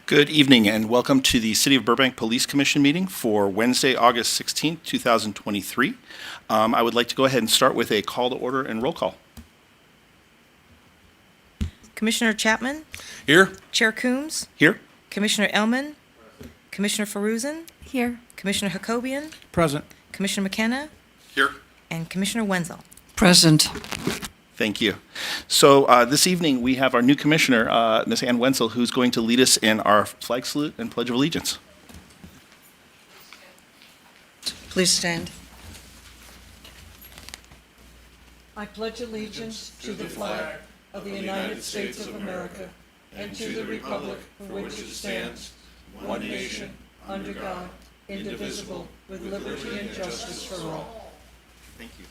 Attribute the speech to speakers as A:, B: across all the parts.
A: Good evening and welcome to the City of Burbank Police Commission meeting for Wednesday, August 16th, 2023. I would like to go ahead and start with a call to order and roll call.
B: Commissioner Chapman?
A: Here.
B: Chair Coombs?
A: Here.
B: Commissioner Elman? Commissioner Faruzen?
C: Here.
B: Commissioner Hakobian?
D: Present.
B: Commissioner McKenna?
A: Here.
B: And Commissioner Wenzel.
C: Present.
A: Thank you. So this evening we have our new commissioner, Ms. Ann Wenzel, who's going to lead us in our flag salute and Pledge of Allegiance.
C: Please stand.
E: I pledge allegiance to the flag of the United States of America and to the republic for which it stands, one nation, under God, indivisible, with liberty and justice for all.
A: Thank you.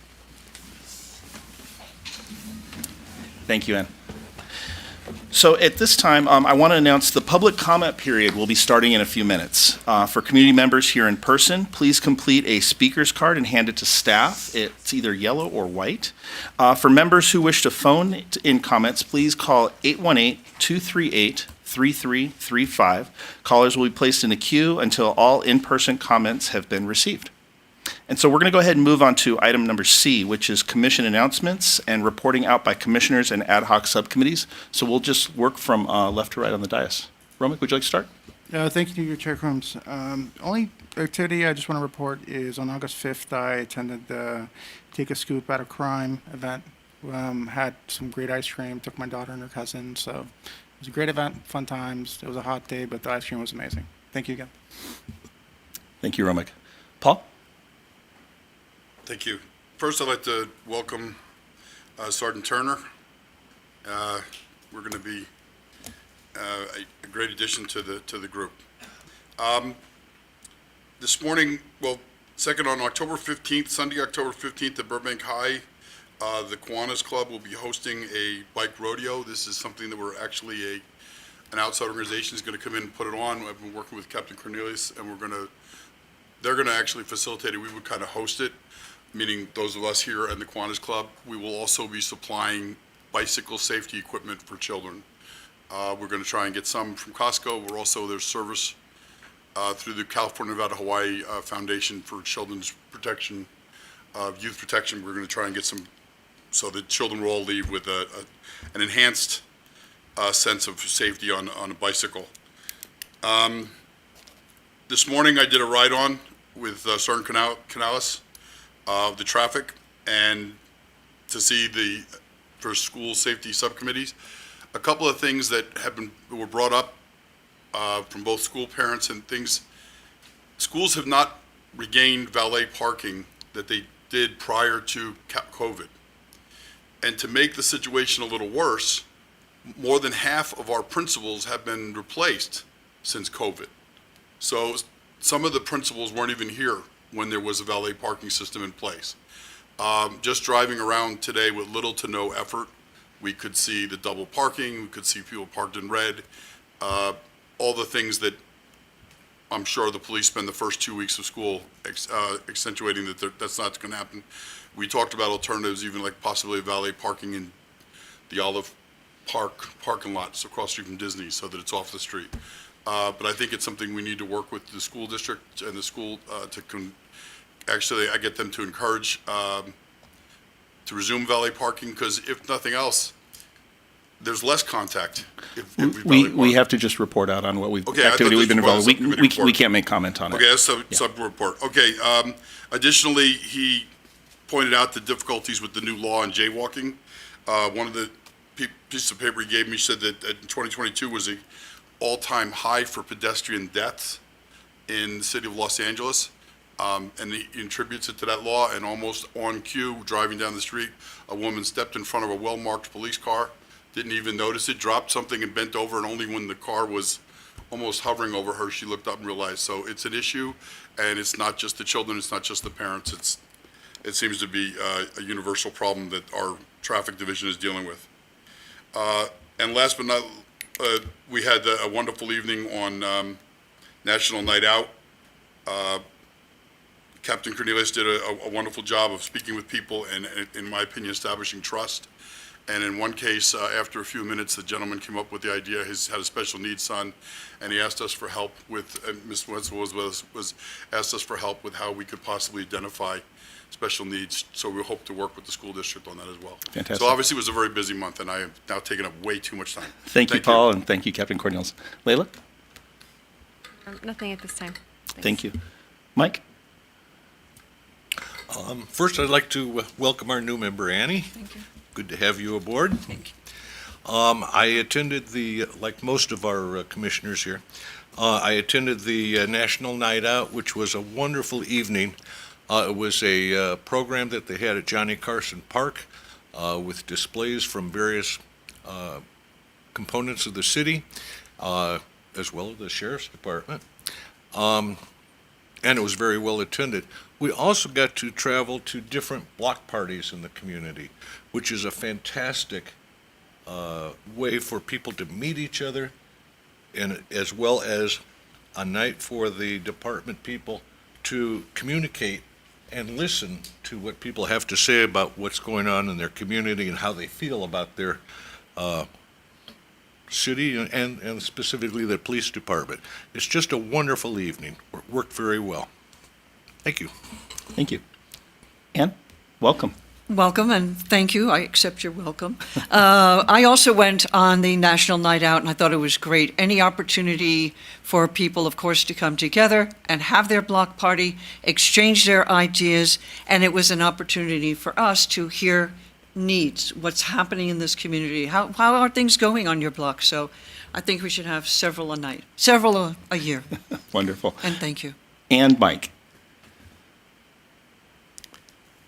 A: Thank you, Ann. So at this time, I want to announce the public comment period will be starting in a few minutes. For community members here in person, please complete a speaker's card and hand it to staff. It's either yellow or white. For members who wish to phone in comments, please call 818-238-3335. Callers will be placed in a queue until all in-person comments have been received. And so we're going to go ahead and move on to item number C, which is commission announcements and reporting out by commissioners and ad hoc subcommittees. So we'll just work from left to right on the dais. Romick, would you like to start?
D: Thank you, Chair Coombs. Only activity I just want to report is on August 5th, I attended the Take a Scoop Out of Crime event. Had some great ice cream, took my daughter and her cousin. So it was a great event, fun times. It was a hot day, but the ice cream was amazing. Thank you again.
A: Thank you, Romick. Paul?
F: Thank you. First, I'd like to welcome Sergeant Turner. We're going to be a great addition to the group. This morning, well, second on October 15th, Sunday, October 15th at Burbank High, the Kiwanis Club will be hosting a bike rodeo. This is something that we're actually an outside organization is going to come in and put it on. I've been working with Captain Cornelius, and they're going to actually facilitate it. We would kind of host it, meaning those of us here and the Kiwanis Club. We will also be supplying bicycle safety equipment for children. We're going to try and get some from Costco. We're also, there's service through the California, Nevada, Hawaii Foundation for Children's Protection, Youth Protection. We're going to try and get some so that children will all leave with an enhanced sense of safety on a bicycle. This morning I did a ride-on with Sergeant Canales, the traffic, and to see for school safety subcommittees. A couple of things that were brought up from both school parents and things. Schools have not regained valet parking that they did prior to COVID. And to make the situation a little worse, more than half of our principals have been replaced since COVID. So some of the principals weren't even here when there was a valet parking system in place. Just driving around today with little to no effort, we could see the double parking, we could see people parked in red, all the things that I'm sure the police spend the first 2 weeks of school accentuating that's not going to happen. We talked about alternatives, even like possibly valet parking in the Olive Park parking lots across the street from Disney so that it's off the street. But I think it's something we need to work with the school district and the school actually, I get them to encourage to resume valet parking, because if nothing else, there's less contact.
A: We have to just report out on what activity we've been involved with. We can't make comment on it.
F: Okay, that's sub report. Okay. Additionally, he pointed out the difficulties with the new law on jaywalking. One of the pieces of paper he gave me said that 2022 was a all-time high for pedestrian deaths in the city of Los Angeles. And he attributes it to that law, and almost on cue, driving down the street, a woman stepped in front of a well-marked police car, didn't even notice it, dropped something and bent over, and only when the car was almost hovering over her, she looked up and realized. So it's an issue, and it's not just the children, it's not just the parents, it seems to be a universal problem that our traffic division is dealing with. And last but not, we had a wonderful evening on National Night Out. Captain Cornelius did a wonderful job of speaking with people and, in my opinion, establishing trust. And in one case, after a few minutes, the gentleman came up with the idea. He had a special needs son, and he asked us for help with, Ms. Wenzel was asked us for help with how we could possibly identify special needs. So we hope to work with the school district on that as well.
A: Fantastic.
F: So obviously, it was a very busy month, and I have now taken up way too much time.
A: Thank you, Paul, and thank you, Captain Cornelius. Layla?
G: Nothing at this time.
A: Thank you. Mike?
H: First, I'd like to welcome our new member, Annie.
C: Thank you.
H: Good to have you aboard.
C: Thank you.
H: I attended like most of our commissioners here, I attended the National Night Out, which was a wonderful evening. It was a program that they had at Johnny Carson Park with displays from various components of the city, as well as the sheriff's department. And it was very well attended. We also got to travel to different block parties in the community, which is a fantastic way for people to meet each other, and as well as a night for the department people to communicate and listen to what people have to say about what's going on in their community and how they feel about their city and specifically the police department. It's just a wonderful evening. It worked very well. Thank you.
A: Thank you. Ann, welcome.
C: Welcome, and thank you. I accept your welcome. I also went on the National Night Out, and I thought it was great. Any opportunity for people, of course, to come together and have their block party, exchange their ideas, and it was an opportunity for us to hear needs, what's happening in this community, how are things going on your block. So I think we should have several a year,
A: Wonderful.
C: and thank you.
A: And Mike?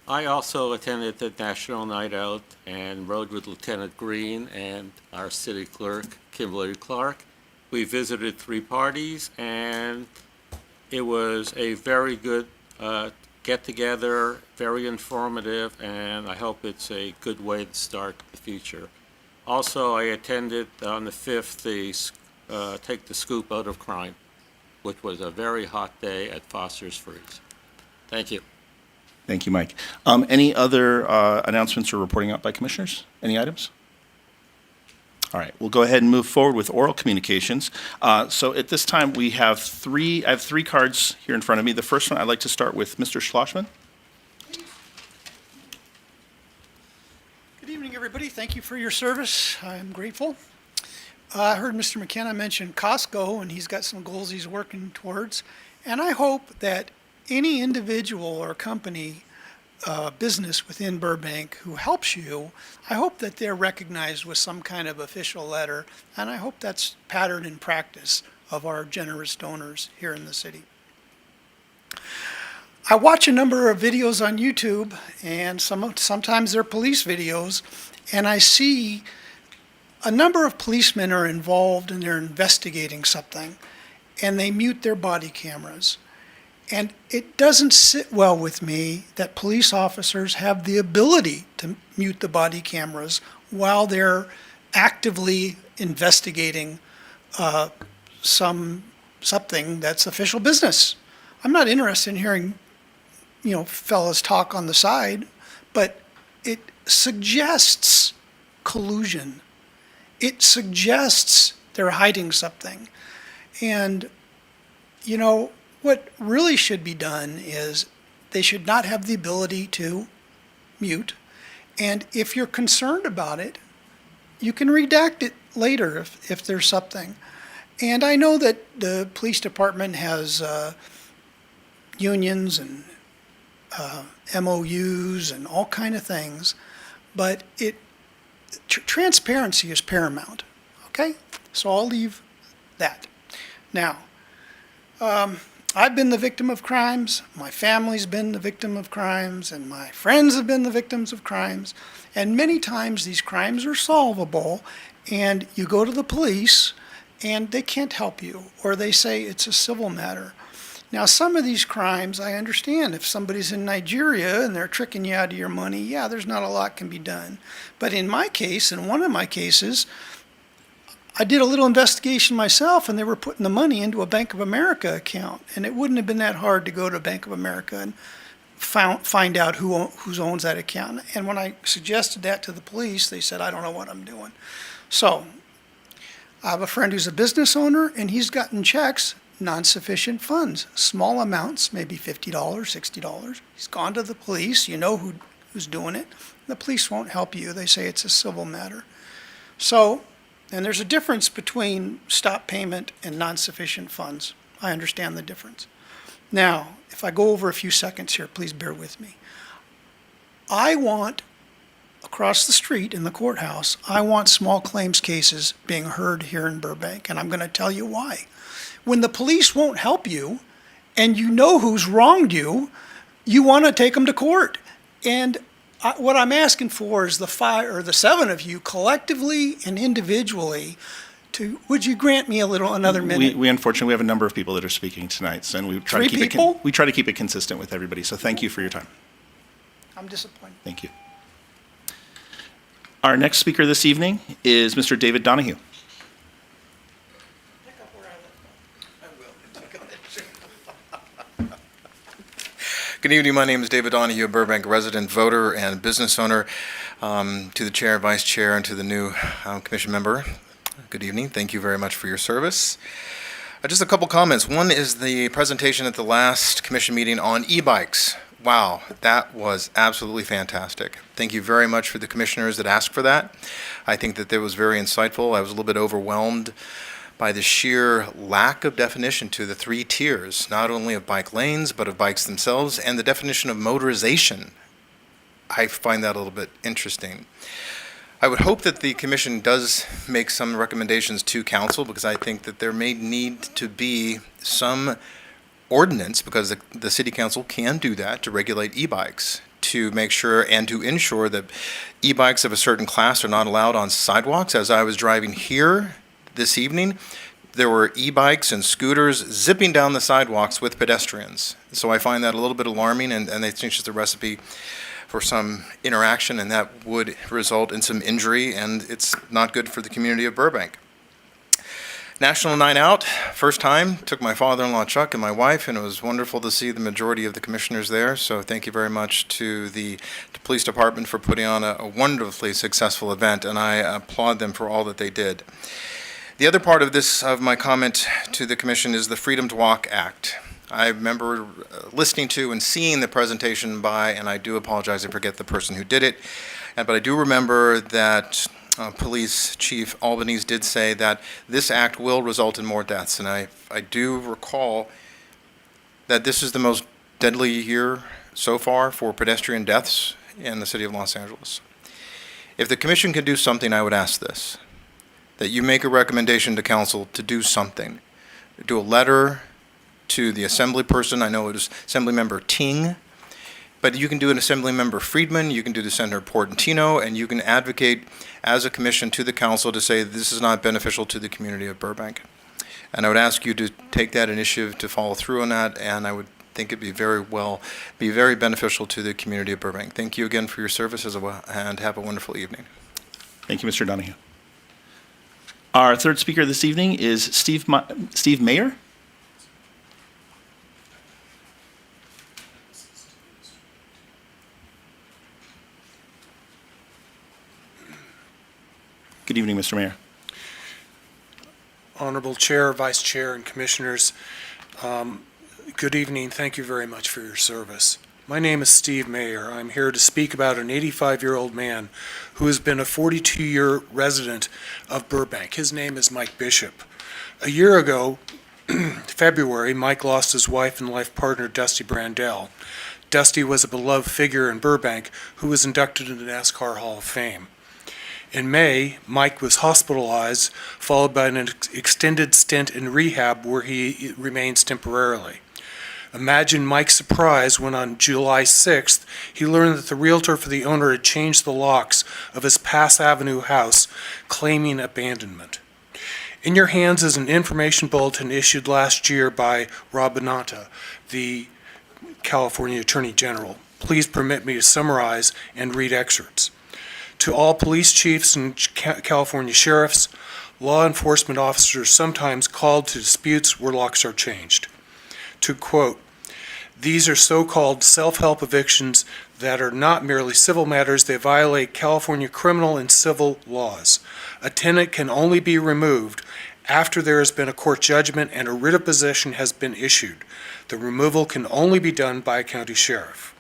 I: I also attended the National Night Out and rode with Lieutenant Green and our city clerk, Kimberly Clark. We visited 3 parties, and it was a very good get-together, very informative, and I hope it's a good way to start the future. Also, I attended on the 5th the Take the Scoop Out of Crime, which was a very hot day at Foster's Freeze. Thank you.
A: Thank you, Mike. Any other announcements or reporting out by commissioners? Any items? All right, we'll go ahead and move forward with oral communications. So at this time, I have 3 cards here in front of me. The first one, I'd like to start with Mr. Schlossman.
J: Good evening, everybody. Thank you for your service. I'm grateful. I heard Mr. McKenna mention Costco, and he's got some goals he's working towards. And I hope that any individual or company, business within Burbank who helps you, I hope that they're recognized with some kind of official letter, and I hope that's pattern in practice of our generous donors here in the city. I watch a number of videos on YouTube, and sometimes they're police videos, and I see a number of policemen are involved and they're investigating something, and they mute their body cameras. And it doesn't sit well with me that police officers have the ability to mute the body cameras while they're actively investigating something that's official business. I'm not interested in hearing, fellas talk on the side, but it suggests collusion. It suggests they're hiding something. And, what really should be done is they should not have the ability to mute. And if you're concerned about it, you can redact it later if there's something. And I know that the police department has unions and MOUs and all kind of things, but transparency is paramount. Okay, so I'll leave that. Now, I've been the victim of crimes, my family's been the victim of crimes, and my friends have been the victims of crimes. And many times these crimes are solvable, and you go to the police and they can't help you, or they say it's a civil matter. Now, some of these crimes, I understand. If somebody's in Nigeria and they're tricking you out of your money, yeah, there's not a lot can be done. But in my case, in one of my cases, I did a little investigation myself, and they were putting the money into a Bank of America account. And it wouldn't have been that hard to go to Bank of America and find out who owns that account. And when I suggested that to the police, they said, I don't know what I'm doing. So I have a friend who's a business owner, and he's gotten checks, non-sufficient funds, small amounts, maybe $50, $60. He's gone to the police. You know who's doing it. The police won't help you. They say it's a civil matter. So, and there's a difference between stop payment and non-sufficient funds. I understand the difference. Now, if I go over a few seconds here, please bear with me. I want, across the street in the courthouse, I want small claims cases being heard here in Burbank, and I'm going to tell you why. When the police won't help you, and you know who's wronged you, you want to take them to court. And what I'm asking for is the 5 or the 7 of you collectively and individually would you grant me another minute?
A: We unfortunately have a number of people that are speaking tonight, and we try to keep it consistent with everybody. So thank you for your time.
J: I'm disappointed.
A: Thank you. Our next speaker this evening is Mr. David Donahue.
G: Good evening. My name is David Donahue, a Burbank resident, voter, and business owner. To the chair, vice chair, and to the new commission member, good evening. Thank you very much for your service. Just a couple comments. One is the presentation at the last commission meeting on e-bikes. Wow, that was absolutely fantastic. Thank you very much for the commissioners that asked for that. I think that was very insightful. I was a little bit overwhelmed by the sheer lack of definition to the 3 tiers, not only of bike lanes, but of bikes themselves, and the definition of motorization. I find that a little bit interesting. I would hope that the commission does make some recommendations to council, because I think that there may need to be some ordinance, because the city council can do that, to regulate e-bikes, to make sure and to ensure that e-bikes of a certain class are not allowed on sidewalks. As I was driving here this evening, there were e-bikes and scooters zipping down the sidewalks with pedestrians. So I find that a little bit alarming, and I think it's a recipe for some interaction, and that would result in some injury, and it's not good for the community of Burbank. National Night Out, first time, took my father-in-law Chuck and my wife, and it was wonderful to see the majority of the commissioners there. So thank you very much to the police department for putting on a wonderfully successful event, and I applaud them for all that they did. The other part of my comment to the commission is the Freedom to Walk Act. I remember listening to and seeing the presentation by, and I do apologize, I forget the person who did it, but I do remember that Police Chief Albanese did say that this act will result in more deaths, and I do recall that this is the most deadly year so far for pedestrian deaths in the city of Los Angeles. If the commission could do something, I would ask this, that you make a recommendation to council to do something. Do a letter to the assembly person. I know it was Assembly Member Ting, but you can do an Assembly Member Friedman, you can do the Senator Portantino, and you can advocate as a commission to the council to say this is not beneficial to the community of Burbank. And I would ask you to take that initiative to follow through on that, and I would think it'd be very beneficial to the community of Burbank. Thank you again for your service and have a wonderful evening.
A: Thank you, Mr. Donahue. Our third speaker this evening is Steve Mayer. Good evening, Mr. Mayor.
K: Honorable Chair, Vice Chair, and Commissioners, good evening. Thank you very much for your service. My name is Steve Mayer. I'm here to speak about an 85-year-old man who has been a 42-year resident of Burbank. His name is Mike Bishop. A year ago, February, Mike lost his wife and life partner, Dusty Brandell, Dusty was a beloved figure in Burbank who was inducted into the NASCAR Hall of Fame. In May, Mike was hospitalized, followed by an extended stint in rehab where he remains temporarily. Imagine Mike's surprise when on July 6th, he learned that the realtor for the owner had changed the locks of his Pass Avenue house, claiming abandonment. In your hands is an information bulletin issued last year by Rob Bonanta, the California Attorney General. Please permit me to summarize and read excerpts. To all police chiefs and California sheriffs, law enforcement officers sometimes called to disputes where locks are changed. To quote, "These are so-called self-help evictions that are not merely civil matters, they violate California criminal and civil laws. A tenant can only be removed after there has been a court judgment and a writ of possession has been issued. The removal can only be done by a county sheriff.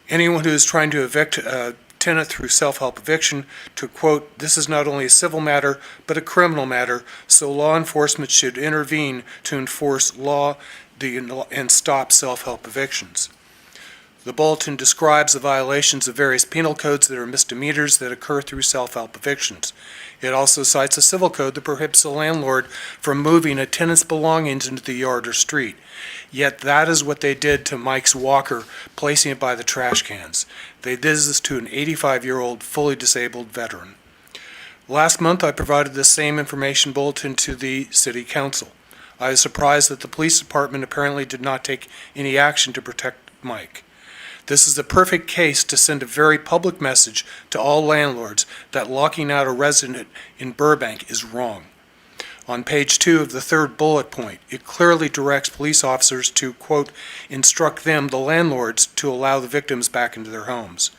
K: Anyone who is trying to evict a tenant through self-help eviction, to quote, this is not only a civil matter, but a criminal matter, so law enforcement should intervene to enforce law and stop self-help evictions." The bulletin describes the violations of various penal codes that are misdemeanors that occur through self-help evictions. It also cites a civil code that prohibits the landlord from moving a tenant's belongings into the yard or street. Yet that is what they did to Mike's walker, placing it by the trash cans. They did this to an 85-year-old fully disabled veteran. Last month, I provided the same information bulletin to the City Council. I was surprised that the police department apparently did not take any action to protect Mike. This is the perfect case to send a very public message to all landlords that locking out a resident in Burbank is wrong. On page 2 of the third bullet point, it clearly directs police officers to, quote, instruct them, the landlords, to allow the victims back into their homes.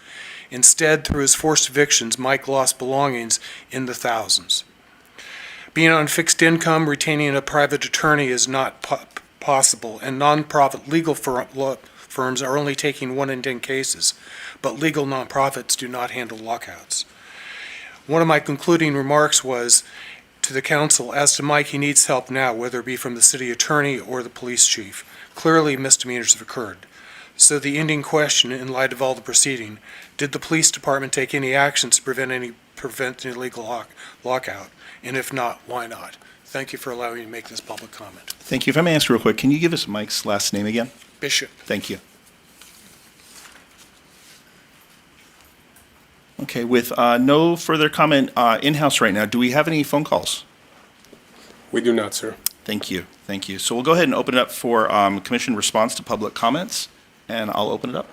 K: Instead, through his forced evictions, Mike lost belongings in the thousands. Being on fixed income, retaining a private attorney is not possible, and nonprofit legal firms are only taking 1 in 10 cases, but legal nonprofits do not handle lockouts. One of my concluding remarks was to the council, as to Mike, he needs help now, whether it be from the city attorney or the police chief. Clearly, misdemeanors have occurred. So the ending question, in light of all the proceeding, did the police department take any actions to prevent any illegal lockout? And if not, why not? Thank you for allowing me to make this public comment.
A: Thank you. If I may ask real quick, can you give us Mike's last name again?
K: Bishop.
A: Thank you. Okay, with no further comment in-house right now, do we have any phone calls?
L: We do not, sir.
A: Thank you. Thank you. So we'll go ahead and open it up for commission response to public comments, and I'll open it up.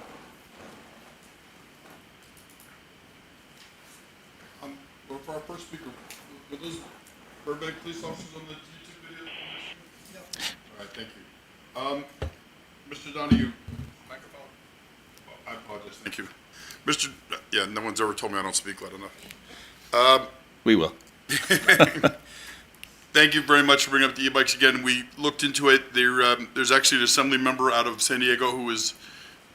F: For our first speaker, were those Burbank police officers on the YouTube video? No. All right, thank you. Mr. Donahue. Microphone. Oh, I apologize, thank you. Yeah, no one's ever told me I don't speak loud enough.
A: We will.
F: Thank you very much for bringing up the e-bikes again. We looked into it. There's actually an assembly member out of San Diego who is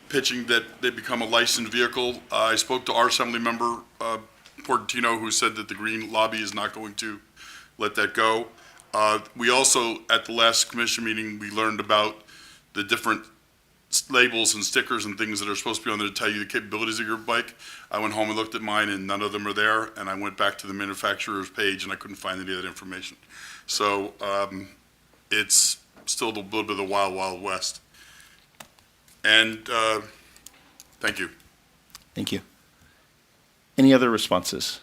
F: pitching that they become a licensed vehicle. I spoke to our assembly member, Portantino, who said that the Green Lobby is not going to let that go. We also, at the last commission meeting, we learned about the different labels and stickers and things that are supposed to be on there to tell you the capabilities of your bike. I went home and looked at mine and none of them are there, and I went back to the manufacturer's page and I couldn't find any of that information. So it's still a little bit of the wild, wild west. And thank you.
A: Thank you. Any other responses?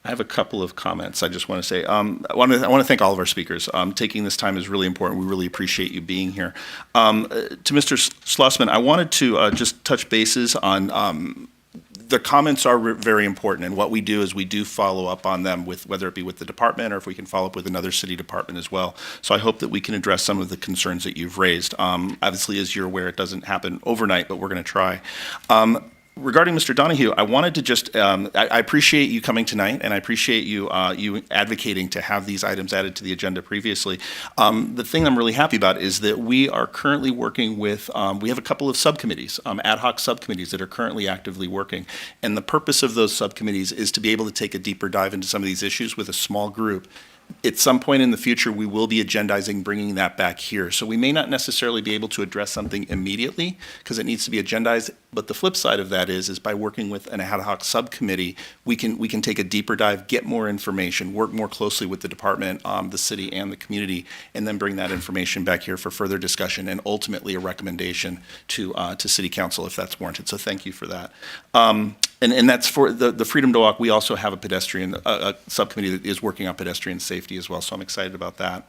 A: I have a couple of comments I just want to say. I want to thank all of our speakers. Taking this time is really important. We really appreciate you being here. To Mr. Schlossman, I wanted to just touch bases on the comments are very important, and what we do is we do follow up on them, with whether it be with the department or if we can follow up with another city department as well. So I hope that we can address some of the concerns that you've raised. Obviously, as you're aware, it doesn't happen overnight, but we're going to try. Regarding Mr. Donahue, I wanted to just, I appreciate you coming tonight, and I appreciate you advocating to have these items added to the agenda previously. The thing I'm really happy about is that we are currently working with, we have a couple of subcommittees, ad hoc subcommittees that are currently actively working. And the purpose of those subcommittees is to be able to take a deeper dive into some of these issues with a small group At some point in the future, we will be agendizing, bringing that back here. So we may not necessarily be able to address something immediately because it needs to be agendized. But the flip side of that is by working with an ad hoc subcommittee, we can take a deeper dive, get more information, work more closely with the department, the city, and the community, and then bring that information back here for further discussion and ultimately a recommendation to City Council if that's warranted. So thank you for that. And that's for the Freedom to Walk. We also have a pedestrian, a subcommittee that is working on pedestrian safety as well, so I'm excited about that.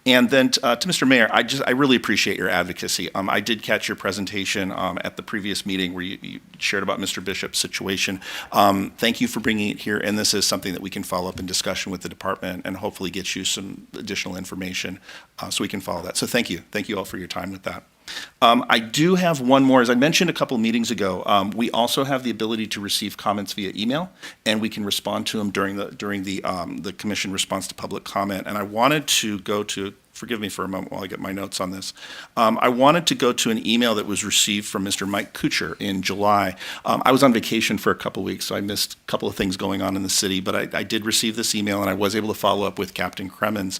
A: And then to Mr. Mayor, I really appreciate your advocacy. I did catch your presentation at the previous meeting where you shared about Mr. Bishop's situation. Thank you for bringing it here, and this is something that we can follow up in discussion with the department and hopefully get you some additional information so we can follow that. So thank you. Thank you all for your time with that. I do have one more. As I mentioned a couple meetings ago, we also have the ability to receive comments via email, and we can respond to them during the commission response to public comment. And I wanted to go to, forgive me for a moment while I get my notes on this. I wanted to go to an email that was received from Mr. Mike Kuchar in July. I was on vacation for a couple weeks, so I missed a couple of things going on in the city, but I did receive this email, and I was able to follow up with Captain Cremens.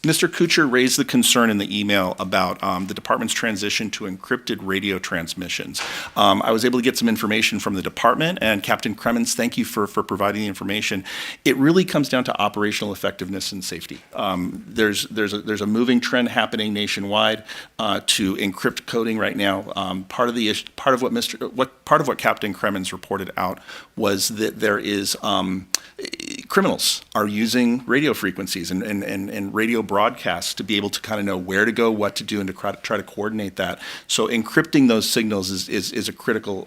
A: Mr. Kuchar raised the concern in the email about the department's transition to encrypted radio transmissions. I was able to get some information from the department, and Captain Cremens, thank you for providing the information. It really comes down to operational effectiveness and safety. There's a moving trend happening nationwide to encrypt coding right now. Part of what Captain Cremens reported out was that there is criminals are using radio frequencies and radio broadcasts to be able to kind of know where to go, what to do, and to try to coordinate that. So encrypting those signals is a critical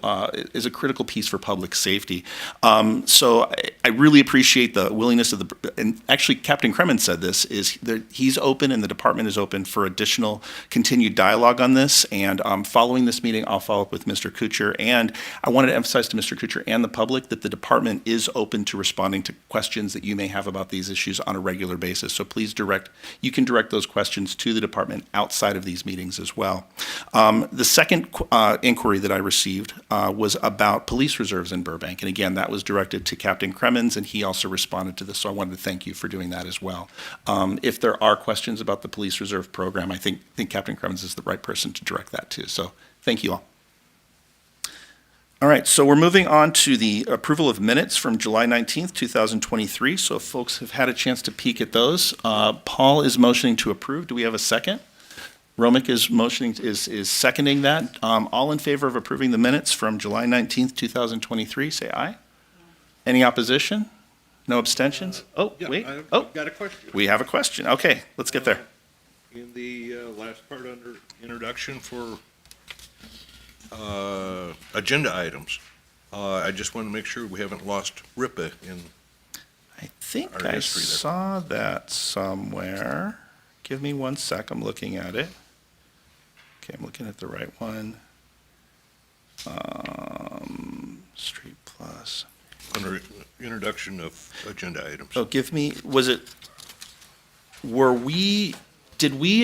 A: piece for public safety. So I really appreciate the willingness of and actually Captain Cremens said this, is that he's open and the department is open for additional continued dialogue on this. And following this meeting, I'll follow up with Mr. Kuchar. And I wanted to emphasize to Mr. Kuchar and the public that the department is open to responding to questions that you may have about these issues on a regular basis. So please you can direct those questions to the department outside of these meetings as well. The second inquiry that I received was about police reserves in Burbank. And again, that was directed to Captain Cremens, and he also responded to this. So I wanted to thank you for doing that as well. If there are questions about the police reserve program, I think Captain Cremens is the right person to direct that to. So thank you all. All right, so we're moving on to the approval of minutes from July 19th, 2023. So if folks have had a chance to peek at those, Paul is motioning to approve. Do we have a second? Romick is seconding that. All in favor of approving the minutes from July 19th, 2023, say aye. Any opposition? No abstentions? Wait.
H: Got a question.
A: We have a question. Okay, let's get there.
H: In the last part under introduction for agenda items, I just want to make sure we haven't lost RIPA in
A: I think
H: our
A: I
H: history there.
A: saw that somewhere. Give me 1 sec, I'm looking at it. Okay, I'm looking at the right one. Street Plus.
H: under introduction of agenda items.
A: Oh, did we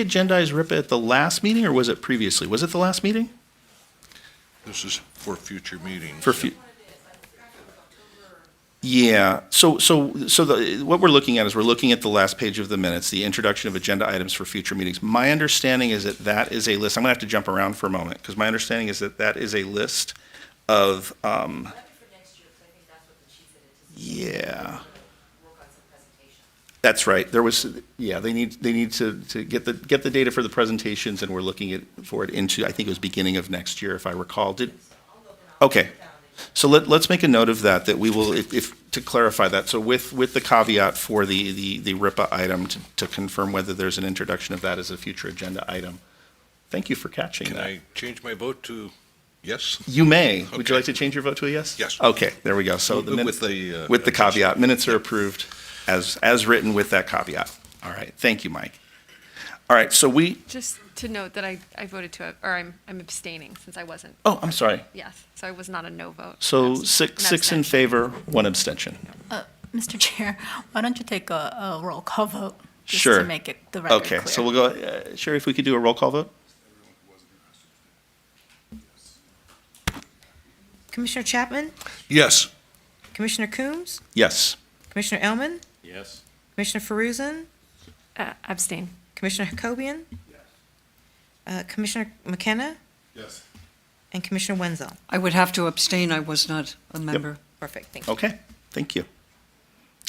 A: agendize RIPA at the last meeting, or was it previously? Was it the last meeting?
H: This is for future meetings.
A: Yeah, so what we're looking at is we're looking at the last page of the minutes, the introduction of agenda items for future meetings. My understanding is that is a list, I'm gonna have to jump around for a moment, because my understanding is that is a list of, yeah. That's right, they need to get the data for the presentations, and we're looking for it into, I think it was beginning of next year, if I recall. Okay. So let's make a note of that we will, if to clarify that, so with the caveat for the RIPA item to confirm whether there's an introduction of that as a future agenda item. Thank you for catching that.
H: Can I change my vote to yes?
A: You may.
H: Okay.
A: Would you like to change your vote to a yes?
H: Yes.
A: Okay, there we go. So the minutes, with the caveat, minutes are approved as written with that caveat. All right, thank you, Mike. All right, so
M: Just to note that I voted or I'm abstaining since I wasn't.
A: Oh, I'm sorry.
M: Yes, so I was not a no vote.
A: So
M: An
A: six in favor, one abstention.
N: Mr. Chair, why don't you take a roll call vote? Just
A: Sure.
N: to make it the record
A: Okay,
N: clear.
A: so we'll go, Sherry, if we could do a roll call vote?
B: Commissioner Chapman?
H: Yes.
B: Commissioner Coombs?
A: Yes.
B: Commissioner Elman?
I: Yes.
B: Commissioner Feruzin,
M: Abstain.
B: Commissioner Hakobian, Commissioner McKenna,
F: Yes.
B: and Commissioner Wenzel.
C: I would have to abstain. I was not a member.
B: Perfect, thank you.
A: Okay, thank you.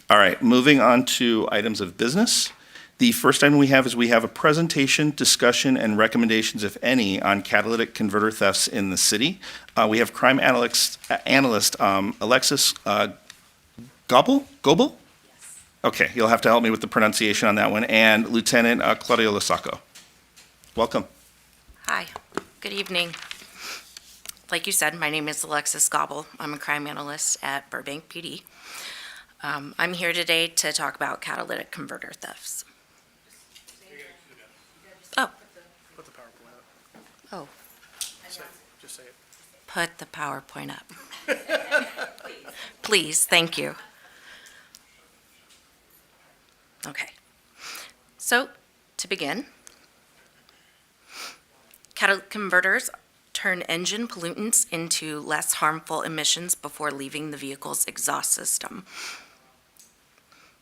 A: All right, moving on to items of business. The first item we have is we have a presentation, discussion, and recommendations, if any, on catalytic converter thefts in the city. We have crime analyst Alexis Goebel? Okay, you'll have to help me with the pronunciation on that one, and Lieutenant Claudio Lasacco. Welcome.
O: Hi, good evening. Like you said, my name is Alexis Gobble. I'm a crime analyst at Burbank PD. I'm here today to talk about catalytic converter thefts. Oh.
D: Put the PowerPoint up.
O: Oh,
D: Just say it.
O: put the PowerPoint up. Please, thank you. Okay. So, to begin, catalytic converters turn engine pollutants into less harmful emissions before leaving the vehicle's exhaust system.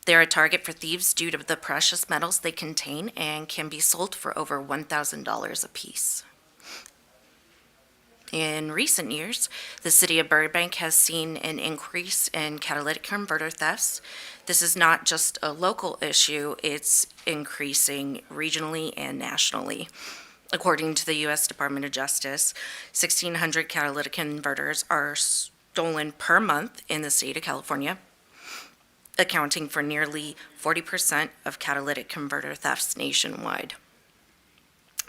O: They're a target for thieves due to the precious metals they contain and can be sold for over $1,000 apiece. In recent years, the city of Burbank has seen an increase in catalytic converter thefts. This is not just a local issue, it's increasing regionally and nationally. According to the U.S. Department of Justice, 1,600 catalytic converters are stolen per month in the state of California, accounting for nearly 40% of catalytic converter thefts nationwide.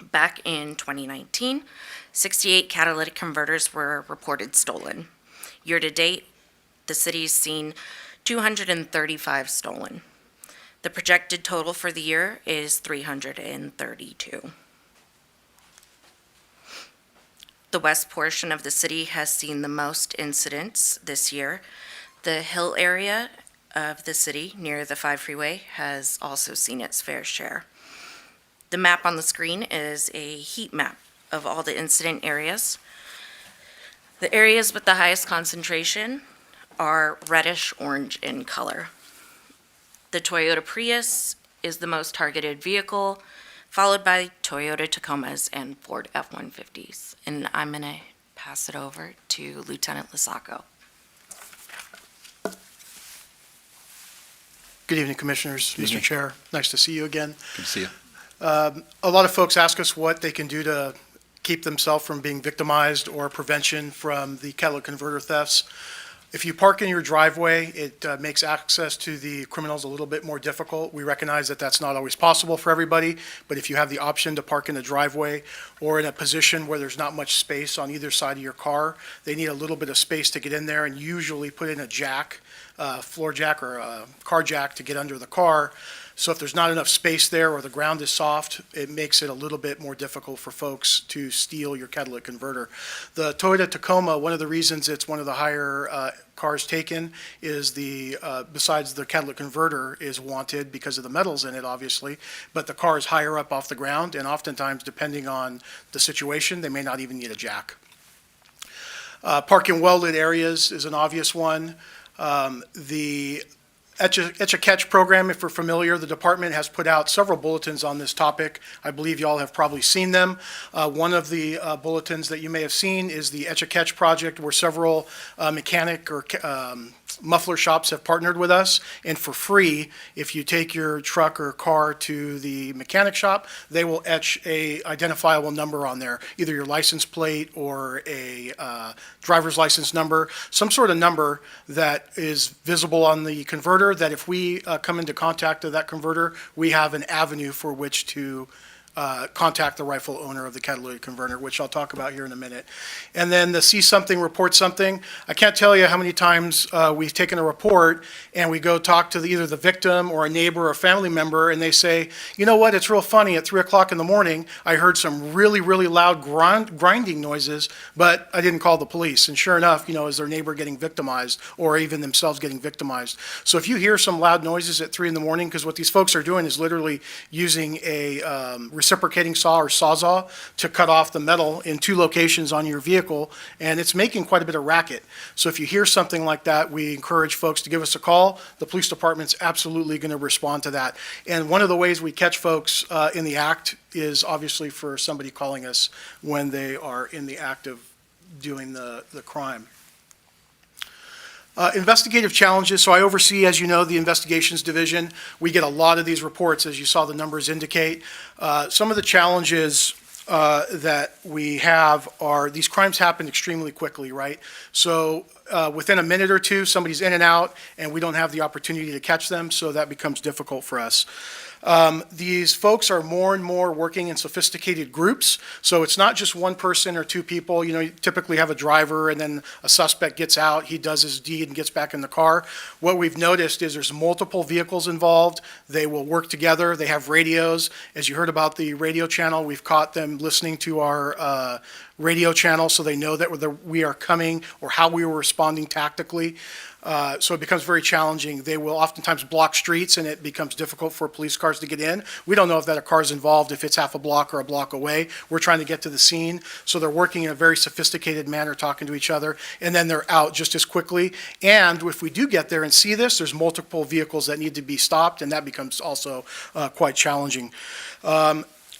O: Back in 2019, 68 catalytic converters were reported stolen. Year to date, the city's seen 235 stolen. The projected total for the year is 332. The west portion of the city has seen the most incidents this year. The Hill area of the city near the 5 freeway has also seen its fair share. The map on the screen is a heat map of all the incident areas. The areas with the highest concentration are reddish orange in color. The Toyota Prius is the most targeted vehicle, followed by Toyota Tacomas and Ford F-150s. And I'm going to pass it over to Lieutenant Lasacco.
J: Good evening, Commissioners, Mr. Chair. Nice to see you again.
A: Good to see you.
J: A lot of folks ask us what they can do to keep themselves from being victimized or prevention from the catalytic converter thefts. If you park in your driveway, it makes access to the criminals a little bit more difficult. We recognize that that's not always possible for everybody, but if you have the option to park in the driveway or in a position where there's not much space on either side of your car, they need a little bit of space to get in there and usually put in a jack, floor jack or a car jack to get under the car. So if there's not enough space there or the ground is soft, it makes it a little bit more difficult for folks to steal your catalytic converter. The Toyota Tacoma, one of the reasons it's one of the higher cars taken is besides the catalytic converter is wanted because of the metals in it, obviously, but the car is higher up off the ground, and oftentimes, depending on the situation, they may not even need a jack. Park in well-lit areas is an obvious one. The Etch-a-Catch program, if we're familiar, the department has put out several bulletins on this topic. I believe you all have probably seen them. One of the bulletins that you may have seen is the Etch-a-Catch project, where several mechanic or muffler shops have partnered with us, and for free, if you take your truck or car to the mechanic shop, they will etch a identifiable number on there, either your license plate or a driver's license number, some sort of number that is visible on the converter, that if we come into contact with that converter, we have an avenue for which to contact the rightful owner of the catalytic converter, which I'll talk about here in a minute. And then the see something, report something. I can't tell you how many times we've taken a report and we go talk to either the victim or a neighbor or a family member, and they say, you know what, it's real funny, at 3 o'clock in the morning, I heard some really, really loud grinding noises, but I didn't call the police. And sure enough, is their neighbor getting victimized or even themselves getting victimized? So if you hear some loud noises at 3 in the morning, because what these folks are doing is literally using a reciprocating saw or sawzall to cut off the metal in 2 locations on your vehicle, and it's making quite a bit of racket. So if you hear something like that, we encourage folks to give us a call. The police department's absolutely going to respond to that. And one of the ways we catch folks in the act is obviously for somebody calling us when they are in the act of doing the crime. Investigative challenges. So I oversee, as you know, the investigations division. We get a lot of these reports, as you saw the numbers indicate. Some of the challenges that we have are these crimes happen extremely quickly, right? So within a minute or two, somebody's in and out, and we don't have the opportunity to catch them, so that becomes difficult for us. These folks are more and more working in sophisticated groups, so it's not just one person or 2 people. You know, you typically have a driver and then a suspect gets out, he does his deed and gets back in the car. What we've noticed is there's multiple vehicles involved. They will work together. They have radios. As you heard about the radio channel, we've caught them listening to our radio channel so they know that we are coming or how we were responding tactically. So it becomes very challenging. They will oftentimes block streets, and it becomes difficult for police cars to get in. We don't know if that a car's involved, if it's half a block or a block away. We're trying to get to the scene. So they're working in a very sophisticated manner, talking to each other, and then they're out just as quickly. And if we do get there and see this, there's multiple vehicles that need to be stopped, and that becomes also quite challenging.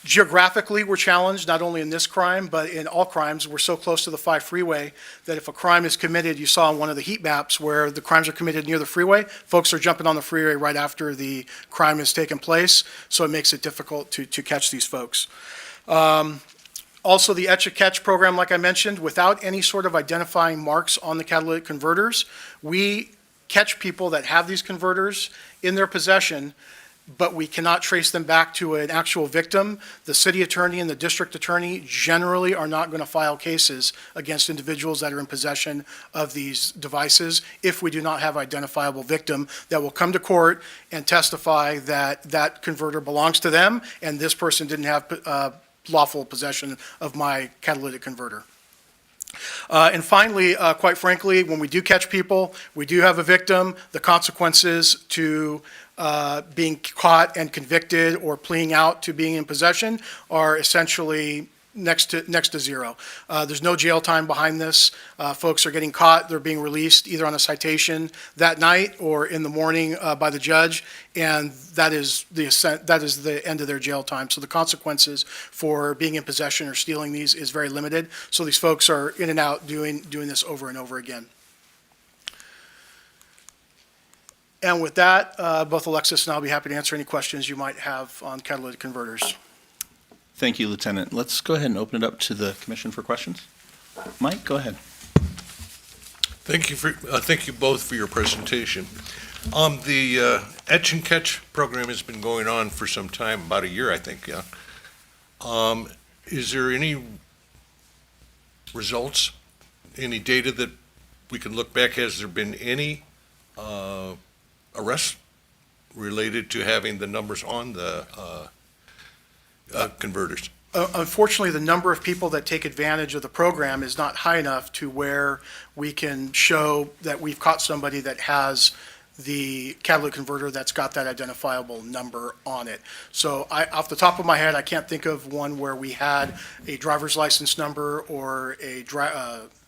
J: Geographically, we're challenged, not only in this crime, but in all crimes. We're so close to the 5 freeway that if a crime is committed, you saw in one of the heat maps where the crimes are committed near the freeway, folks are jumping on the freeway right after the crime has taken place, so it makes it difficult to catch these folks. Also, the Etch-a-Catch program, like I mentioned, without any sort of identifying marks on the catalytic converters, we catch people that have these converters in their possession, but we cannot trace them back to an actual victim. The city attorney and the district attorney generally are not going to file cases against individuals that are in possession of these devices if we do not have identifiable victim that will come to court and testify that that converter belongs to them and this person didn't have lawful possession of my catalytic converter. And finally, quite frankly, when we do catch people, we do have a victim, the consequences to being caught and convicted or pleading out to being in possession are essentially next to zero. There's no jail time behind this. Folks are getting caught, they're being released either on a citation that night or in the morning by the judge, and that is the end of their jail time. So the consequences for being in possession or stealing these is very limited. So these folks are in and out doing this over and over again. And with that, both Alexis and I'll be happy to answer any questions you might have on catalytic converters.
A: Thank you, Lieutenant. Let's go ahead and open it up to the commission for questions. Mike, go ahead.
H: Thank you both for your presentation. The Etch and Catch program has been going on for some time, about a year, I think, yeah. Is there any results, any data that we can look back? Has there been any arrests related to having the numbers on the converters?
J: Unfortunately, the number of people that take advantage of the program is not high enough to where we can show that we've caught somebody that has the catalytic converter that's got that identifiable number on it. So off the top of my head, I can't think of one where we had a driver's license number or a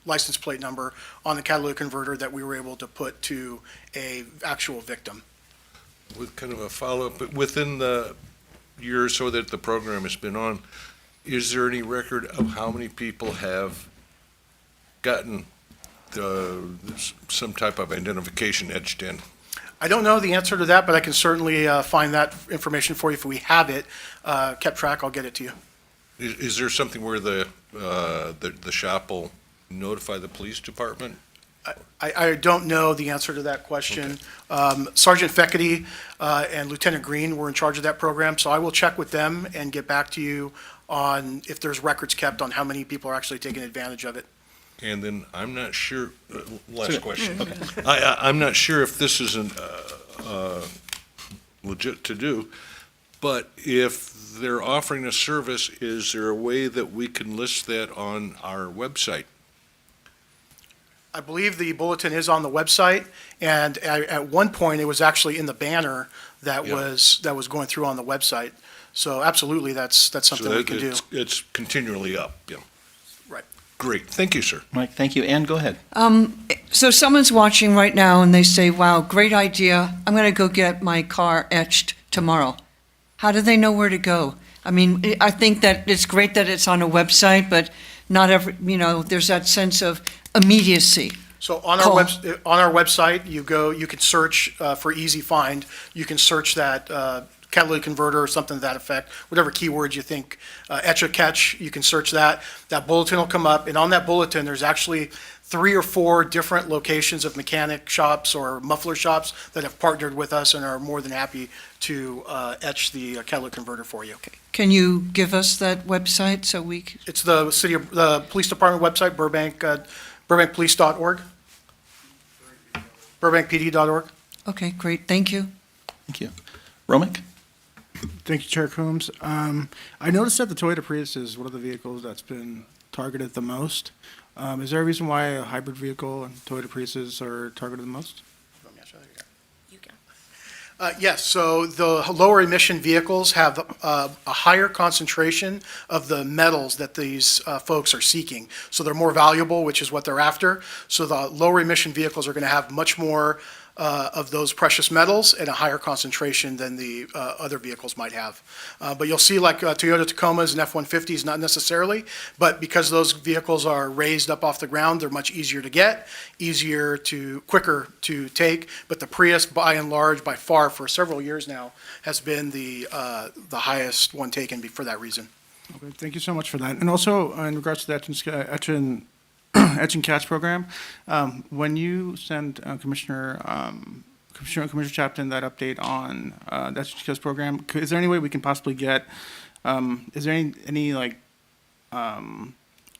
J: license plate number on the catalytic converter that we were able to put to a actual victim.
H: With kind of a follow-up, within the year or so that the program has been on, is there any record of how many people have gotten some type of identification etched in?
J: I don't know the answer to that, but I can certainly find that information for you. If we have it kept track, I'll get it to you.
H: Is there something where the shop will notify the police department?
J: I don't know the answer to that question. Okay. Sergeant Feckety and Lieutenant Green were in charge of that program, so I will check with them and get back to you on if there's records kept on how many people are actually taking advantage of it.
H: And then I'm not sure, last question. Okay. I'm not sure if this isn't legit to do, but if they're offering a service, is there a way that we can list that on our website?
J: I believe the bulletin is on the website, and at one point, it was actually in the banner that was going through on the website. So absolutely, that's something we can do.
H: It's continually up, yeah.
J: Right.
H: Great, thank you, sir.
A: Mike, thank you. Ann, go ahead.
C: So someone's watching right now and they say, wow, great idea. I'm going to go get my car etched tomorrow. How do they know where to go? I mean, I think that it's great that it's on a website, but not every, there's that sense of immediacy.
J: So on
C: Cool.
J: our website, you can search for easy find. You can search that catalytic converter or something to that effect, whatever keywords you think, etch a catch, you can search that. That bulletin will come up, and on that bulletin, there's actually 3 or 4 different locations of mechanic shops or muffler shops that have partnered with us and are more than happy to etch the catalytic converter for you.
C: Can you give us that website so we c-
J: It's the police department website, burbankpolice.org, burbankpd.org.
C: Okay, great, thank you.
A: Thank you. Romick?
D: Thank you, Chair Coombs. I noticed that the Toyota Prius is one of the vehicles that's been targeted the most. Is there a reason why a hybrid vehicle and Toyota Priuses are targeted the most?
O: You can.
J: Yes, so the lower emission vehicles have a higher concentration of the metals that these folks are seeking. So they're more valuable, which is what they're after. So the lower emission vehicles are going to have much more of those precious metals at a higher concentration than the other vehicles might have. But you'll see like Toyota Tacomas and F-150s, not necessarily, but because those vehicles are raised up off the ground, they're much easier to get, quicker to take. But the Prius, by and large, by far, for several years now, has been the highest one taken for that reason.
D: Okay, thank you so much for that. And also, in regards to the Etch and Catch program, when you send Commissioner Chapton that update on the Etch and Catch program, is there any way we can possibly get, is there any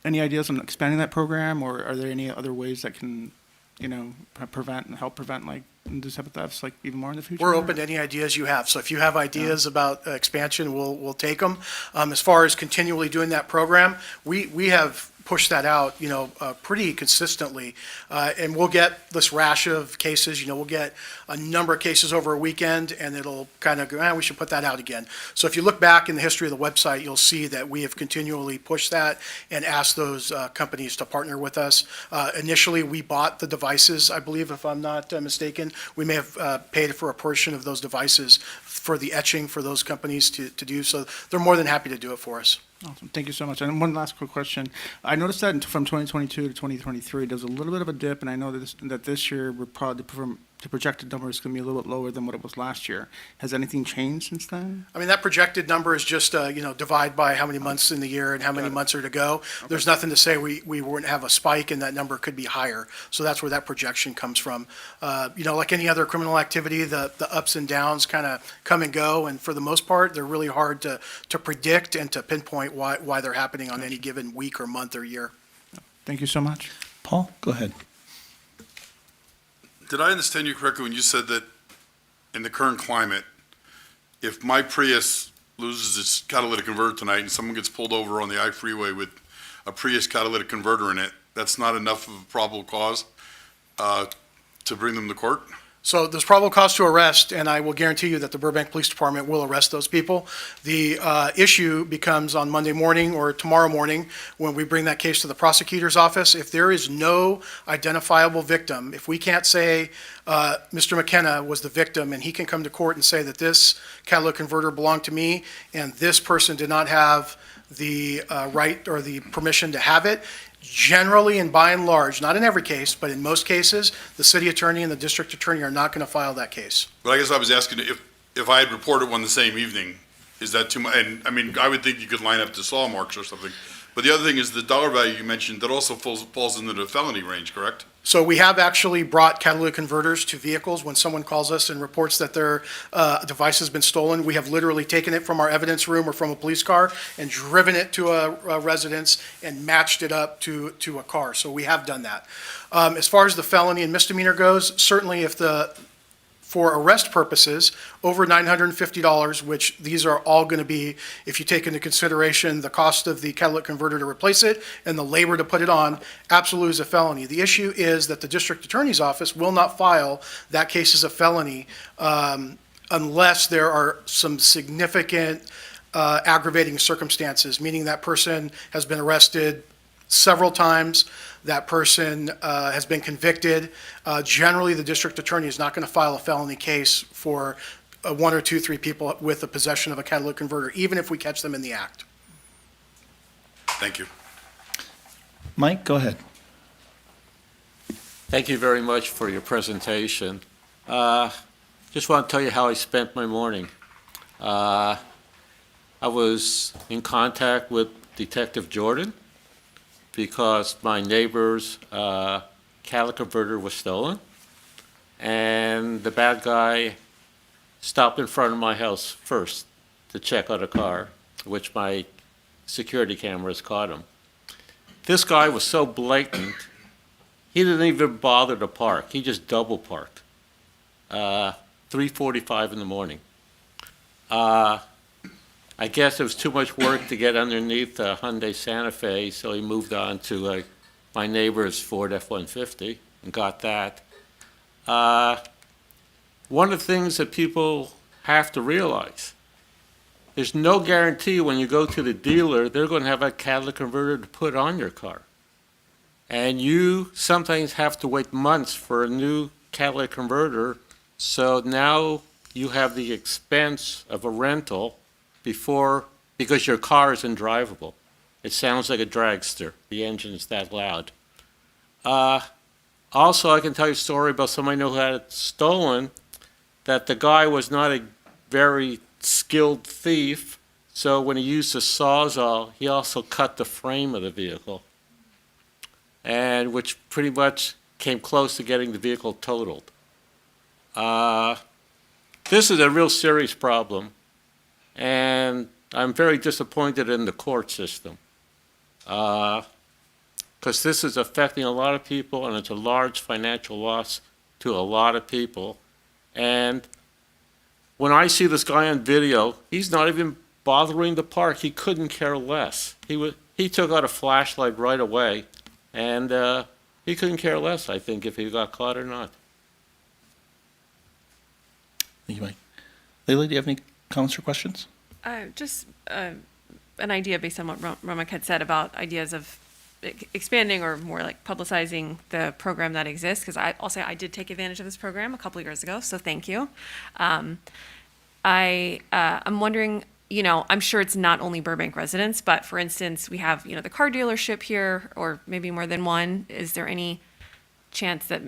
D: ideas on expanding that program, or are there any other ways that can, help prevent like these type of thefts like even more in the future?
J: We're open to any ideas you have. So if you have ideas about expansion, we'll take them. As far as continually doing that program, we have pushed that out, pretty consistently. And we'll get this rash of cases, we'll get a number of cases over a weekend, and it'll kind of go, we should put that out again. So if you look back in the history of the website, you'll see that we have continually pushed that and asked those companies to partner with us. Initially, we bought the devices, I believe, if I'm not mistaken. We may have paid for a portion of those devices for the etching for those companies to do. So they're more than happy to do it for us.
D: Awesome. Thank you so much. And one last quick question. I noticed that from 2022 to 2023, there's a little bit of a dip, and I know that this year we're probably the projected number is going to be a little bit lower than what it was last year. Has anything changed since then?
J: I mean, that projected number is just, divide by how many months in the year and how many months are to go. There's nothing to say we wouldn't have a spike and that number could be higher. So that's where that projection comes from. Like any other criminal activity, the ups and downs kind of come and go. And for the most part, they're really hard to predict and to pinpoint why they're happening on any given week or month or year.
D: Thank you so much.
A: Paul, go ahead.
F: Did I understand you correctly when you said that in the current climate, if my Prius loses its catalytic converter tonight and someone gets pulled over on the I-freeway with a Prius catalytic converter in it, that's not enough of a probable cause to bring them to court?
J: So there's probable cause to arrest, and I will guarantee you that the Burbank Police Department will arrest those people. The issue becomes on Monday morning or tomorrow morning when we bring that case to the prosecutor's office. If there is no identifiable victim, if we can't say Mr. McKenna was the victim and he can come to court and say that this catalytic converter belonged to me and this person did not have the right or the permission to have it, generally and by and large, not in every case, but in most cases, the city attorney and the district attorney are not going to file that case.
F: But I guess I was asking if I had reported one the same evening, is that too much? And I mean, I would think you could line up the saw marks or something. But the other thing is the dollar value you mentioned, that also falls into the felony range, correct?
J: So we have actually brought catalytic converters to vehicles when someone calls us and reports that their device has been stolen. We have literally taken it from our evidence room or from a police car and driven it to a residence and matched it up to a car. So we have done that. As far as the felony and misdemeanor goes, certainly for arrest purposes, over $950, which these are all going to be, if you take into consideration the cost of the catalytic converter to replace it and the labor to put it on, absolutely is a felony. The issue is that the district attorney's office will not file that case as a felony unless there are some significant aggravating circumstances, meaning that person has been arrested several times, that person has been convicted. Generally, the district attorney is not going to file a felony case for one or two, three people with the possession of a catalytic converter, even if we catch them in the act.
F: Thank you.
A: Mike, go ahead.
I: Thank you very much for your presentation. Just want to tell you how I spent my morning. I was in contact with Detective Jordan because my neighbor's catalytic converter was stolen, and the bad guy stopped in front of my house first to check out a car, which my security cameras caught him. This guy was so blatant, he didn't even bother to park. He just double parked. 3:45 in the morning. I guess it was too much work to get underneath a Hyundai Santa Fe, so he moved on to my neighbor's Ford F-150 and got that. One of the things that people have to realize, there's no guarantee when you go to the dealer, they're going to have a catalytic converter to put on your car. And you sometimes have to wait months for a new catalytic converter, so now you have the expense of a rental because your car is undrivable. It sounds like a dragster. The engine is that loud. Also, I can tell you a story about somebody I know who had it stolen, that the guy was not a very skilled thief, so when he used a Sawzall, he also cut the frame of the vehicle, and which pretty much came close to getting the vehicle totaled. This is a real serious problem, and I'm very disappointed in the court system, because this is affecting a lot of people, and it's a large financial loss to a lot of people. And when I see this guy on video, he's not even bothering to park. He couldn't care less. He took out a flashlight right away, and he couldn't care less, I think, if he got caught or not.
A: Thank you, Mike. Leila, do you have any comments or questions?
M: Just an idea based on what Romak had said about ideas of expanding or more like publicizing the program that exists, because I'll say I did take advantage of this program a couple of years ago, so thank you. I'm wondering, I'm sure it's not only Burbank residents, but for instance, we have, the car dealership here, or maybe more than one. Is there any chance that,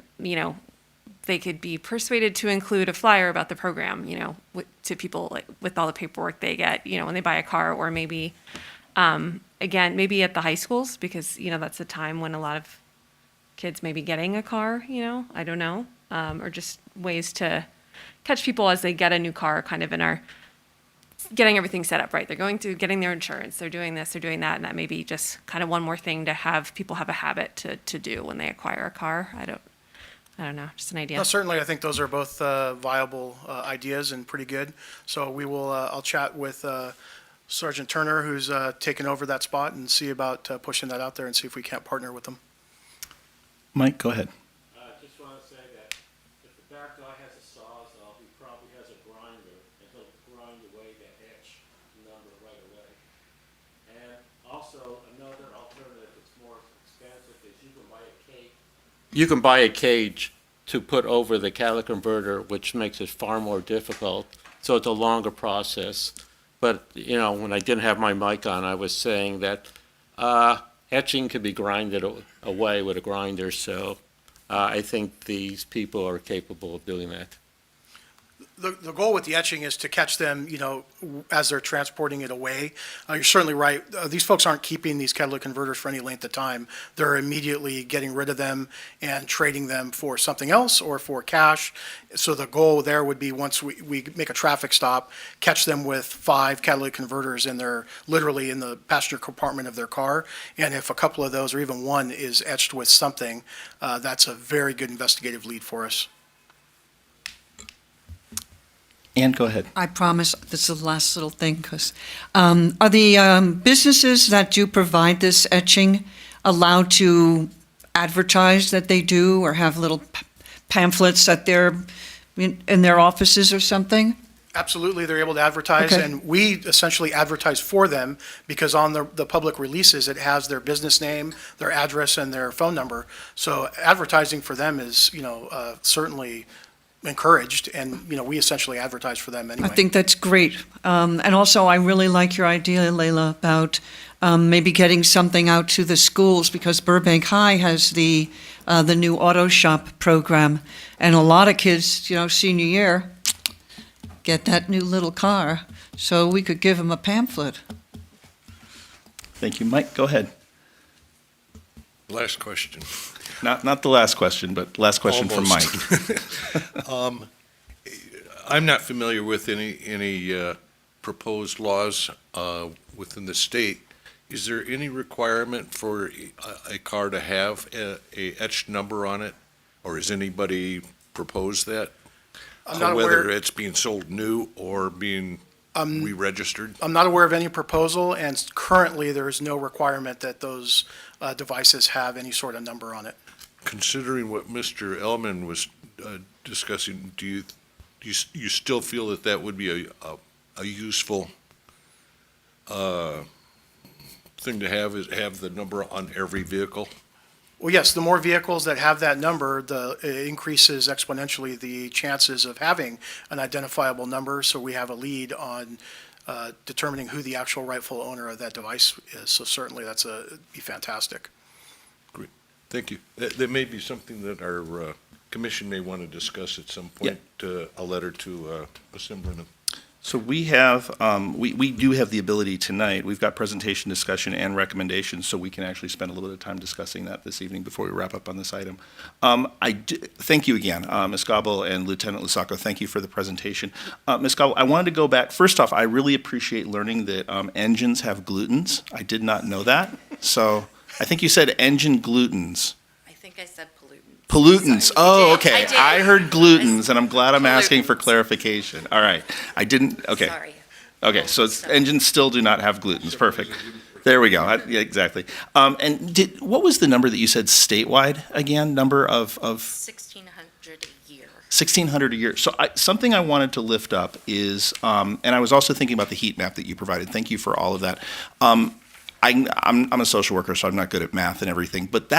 M: they could be persuaded to include a flyer about the program, to people like with all the paperwork they get, when they buy a car, or maybe, again, maybe at the high schools, because, that's the time when a lot of kids may be getting a car, I don't know, or just ways to catch people as they get a new car, kind of in our getting everything set up right. They're going through getting their insurance, they're doing this, they're doing that, and that may be just kind of one more thing to have people have a habit to do when they acquire a car. I don't know, just an idea.
J: No, certainly, I think those are both viable ideas and pretty good. So we will, I'll chat with Sergeant Turner, who's taken over that spot, and see about pushing that out there and see if we can't partner with them.
A: Mike, go ahead.
I: I just want to say that if the bad guy has a Sawzall, he probably has a grinder, and he'll grind away the etch number right away. And also, another alternative that's more expensive is you can buy a cage. You can buy a cage to put over the catalytic converter, which makes it far more difficult. So it's a longer process. But, when I didn't have my mic on, I was saying that etching can be grinded away with a grinder. So I think these people are capable of doing that.
J: The goal with the etching is to catch them, as they're transporting it away. You're certainly right. These folks aren't keeping these catalytic converters for any length of time. They're immediately getting rid of them and trading them for something else or for cash. So the goal there would be, once we make a traffic stop, catch them with 5 catalytic converters literally in the passenger compartment of their car. And if a couple of those, or even one, is etched with something, that's a very good investigative lead for us.
A: Ann, go ahead.
C: I promise this is the last little thing, because are the businesses that do provide this etching allowed to advertise that they do, or have little pamphlets that they're in their offices or something?
D: Absolutely, they're able to advertise,
C: Okay.
D: and we essentially advertise for them because on the public releases, it has their business name, their address, and their phone number. So advertising for them is, certainly encouraged, and, we essentially advertise for them anyway.
C: I think that's great. And also, I really like your idea, Leila, about maybe getting something out to the schools, because Burbank High has the new auto shop program, and a lot of kids, senior year, get that new little car. So we could give them a pamphlet.
A: Thank you. Mike, go ahead.
H: Last question.
A: Not the last question, but last question from Mike.
H: I'm not familiar with any proposed laws within the state. Is there any requirement for a car to have a etched number on it? Or has anybody proposed that?
D: I'm not
H: Whether
D: aware,
H: it's being sold new or being re-registered?
D: I'm not aware of any proposal, and currently, there is no requirement that those devices have any sort of number on it.
H: Considering what Mr. Ellman was discussing, do you still feel that that would be a useful thing to have, is have the number on every vehicle?
D: Well, yes, the more vehicles that have that number, it increases exponentially the chances of having an identifiable number, so we have a lead on determining who the actual rightful owner of that device is. So certainly, be fantastic.
H: Great, thank you. That may be something that our commission may want to discuss at some point, a letter to Assemblyman.
A: So we have, we do have the ability tonight, we've got presentation, discussion, and recommendations, so we can actually spend a little bit of time discussing that this evening before we wrap up on this item. Thank you again, Ms. Gobble and Lieutenant Lusako, thank you for the presentation. Ms. Gobble, I wanted to go back, first off, I really appreciate learning that engines have glutens. I did not know that, so I think you said engine glutens.
O: I think I said pollutants.
A: Pollutants. Oh,
O: I
A: okay.
O: did.
A: I heard glutens, and I'm glad I'm asking for clarification. All right. I didn't, okay.
O: Sorry.
A: Okay, so engines still do not have glutens. Perfect. There we go. Yeah, exactly. And what was the number that you said statewide again? Number of
O: 1,600 a year.
A: 1,600 a year. So something I wanted to lift up is, and I was also thinking about the heat map that you provided. Thank you for all of that. I'm a social worker, so I'm not good at math and everything, but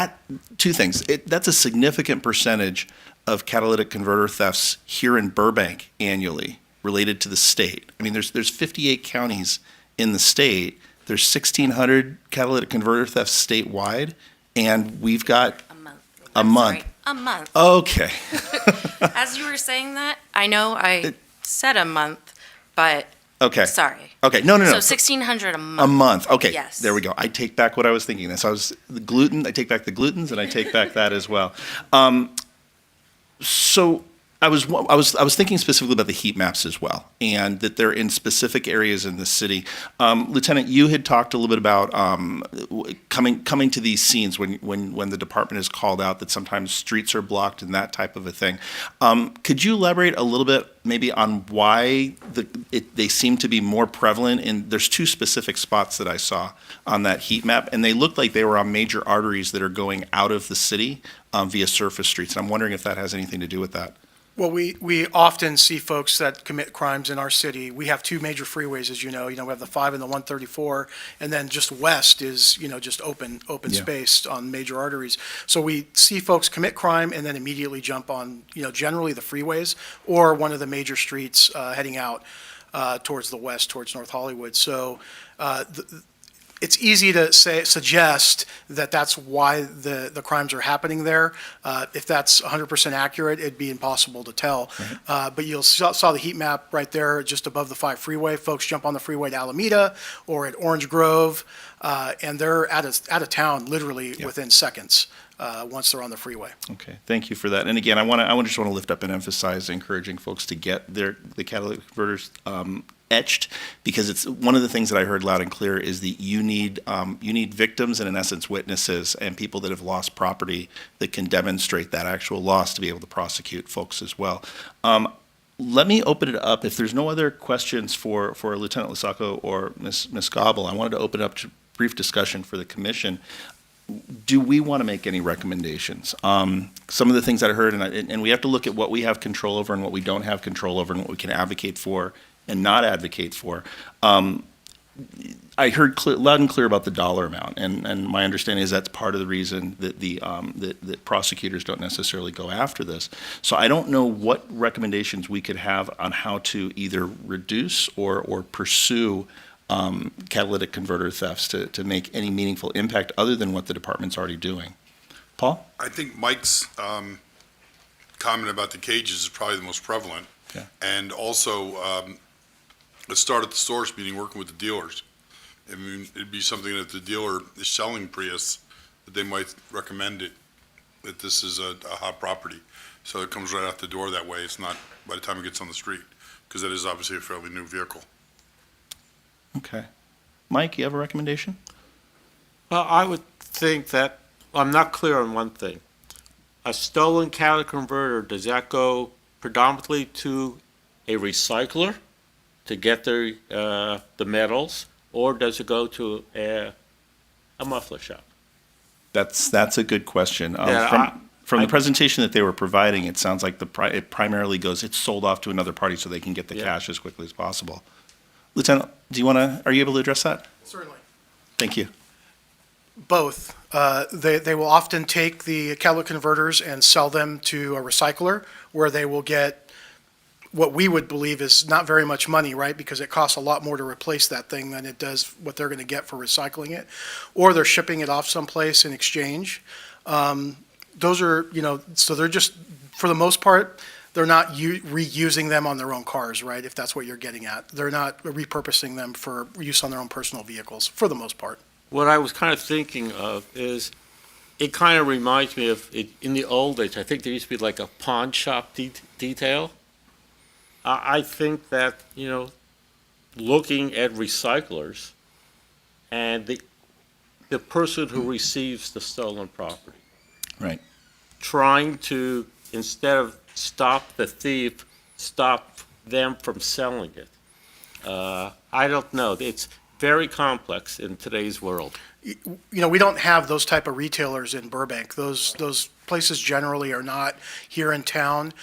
A: two things. That's a significant percentage of catalytic converter thefts here in Burbank annually related to the state. I mean, there's 58 counties in the state. There's 1,600 catalytic converter thefts statewide, and we've got
O: A month.
A: a
O: I'm
A: month.
O: sorry, a month.
A: Okay.
O: As you were saying that, I know I said a month, but
A: Okay.
O: sorry.
A: Okay. No.
O: So 1,600 a month.
A: A month. Okay.
O: Yes.
A: There we go. I take back what I was thinking. So the gluten. I take back the glutens, and I take back that as well. So I was thinking specifically about the heat maps as well, and that they're in specific areas in the city. Lieutenant, you had talked a little bit about coming to these scenes when the department is called out, that sometimes streets are blocked and that type of a thing. Could you elaborate a little bit maybe on why they seem to be more prevalent? And there's two specific spots that I saw on that heat map, and they looked like they were on major arteries that are going out of the city via surface streets. And I'm wondering if that has anything to do with that.
D: Well, we often see folks that commit crimes in our city. We have two major freeways, as you know. We have the 5 and the 134, and then just west is, just open
A: Yeah.
D: space on major arteries. So we see folks commit crime and then immediately jump on, generally the freeways or one of the major streets heading out towards the west, towards North Hollywood. So it's easy to suggest that that's why the crimes are happening there. If that's 100% accurate, it'd be impossible to tell. But you saw the heat map right there just above the 5 freeway. Folks jump on the freeway to Alameda or at Orange Grove, and they're out of town literally within seconds once they're on the freeway.
A: Okay, thank you for that. And again, I just want to lift up and emphasize encouraging folks to get the catalytic converters etched, because it's one of the things that I heard loud and clear is that you need victims and in essence witnesses and people that have lost property that can demonstrate that actual loss to be able to prosecute folks as well. Let me open it up. If there's no other questions for Lieutenant Lusako or Ms. Gobble, I wanted to open up to brief discussion for the commission. do we want to make any recommendations? Some of the things that I heard, and we have to look at what we have control over and what we don't have control over and what we can advocate for and not advocate for. I heard loud and clear about the dollar amount, and my understanding is that's part of the reason that that prosecutors don't necessarily go after this. So I don't know what recommendations we could have on how to either reduce or pursue catalytic converter thefts to make any meaningful impact other than what the department's already doing. Paul?
F: I think Mike's comment about the cages is probably the most prevalent.
A: Okay.
F: And also, let's start at the source, meaning working with the dealers. I mean, it'd be something that the dealer is selling Prius, that they might recommend it, that this is a hot property. So it comes right out the door that way. It's not by the time it gets on the street, because that is obviously a fairly new vehicle.
A: Okay. Mike, you have a recommendation?
I: Well, I would think that, I'm not clear on one thing. A stolen catalytic converter, does that go predominantly to a recycler to get the metals, or does it go to a muffler shop?
A: That's a good question.
I: Yeah,
A: From the presentation that they were providing, it sounds like it primarily goes, it's sold off to another party so they can get the cash as quickly as possible. Lieutenant, are you able to address that?
J: Certainly.
A: Thank you.
J: Both. They will often take the catalytic converters and sell them to a recycler where they will get what we would believe is not very much money, right? Because it costs a lot more to replace that thing than it does what they're going to get for recycling it. Or they're shipping it off someplace in exchange. Those are, so they're just, for the most part, they're not reusing them on their own cars, right? If that's what you're getting at. They're not repurposing them for use on their own personal vehicles, for the most part.
I: What I was kind of thinking of is, it kind of reminds me of, in the old days, I think there used to be like a pawn shop detail. I think that, looking at recyclers and the person who receives the stolen property.
A: Right.
I: Trying to, instead of stop the thief, stop them from selling it. I don't know. It's very complex in today's world.
J: We don't have those type of retailers in Burbank. Those places generally are not here in town.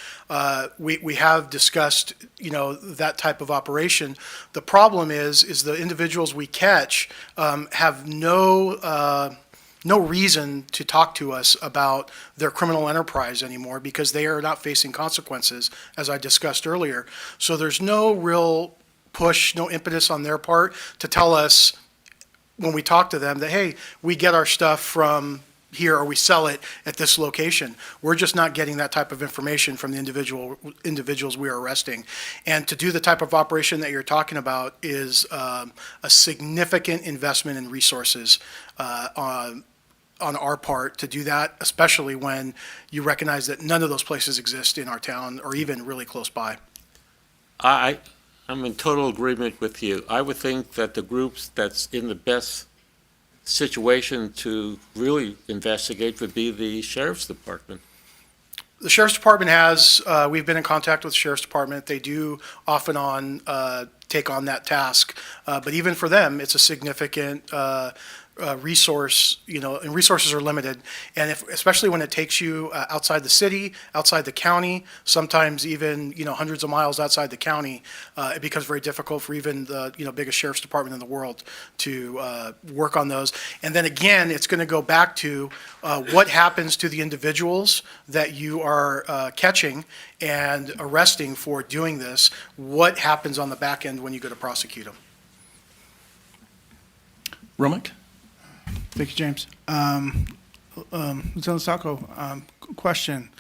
J: We have discussed, that type of operation. The problem is the individuals we catch have no reason to talk to us about their criminal enterprise anymore because they are not facing consequences, as I discussed earlier. So there's no real push, no impetus on their part to tell us when we talk to them that, hey, we get our stuff from here or we sell it at this location. We're just not getting that type of information from the individuals we are arresting. And to do the type of operation that you're talking about is a significant investment in resources on our part to do that, especially when you recognize that none of those places exist in our town or even really close by.
I: I'm in total agreement with you. I would think that the groups that's in the best situation to really investigate would be the Sheriff's Department.
J: The Sheriff's Department we've been in contact with the Sheriff's Department. They do off and on take on that task. But even for them, it's a significant resource, and resources are limited. And especially when it takes you outside the city, outside the county, sometimes even, hundreds of miles outside the county, it becomes very difficult for even the, biggest sheriff's department in the world to work on those. And then again, it's going to go back to what happens to the individuals that you are catching and arresting for doing this. What happens on the back end when you go to prosecute them?
A: Romick?
D: Thank you, James. Lieutenant Sacco, question.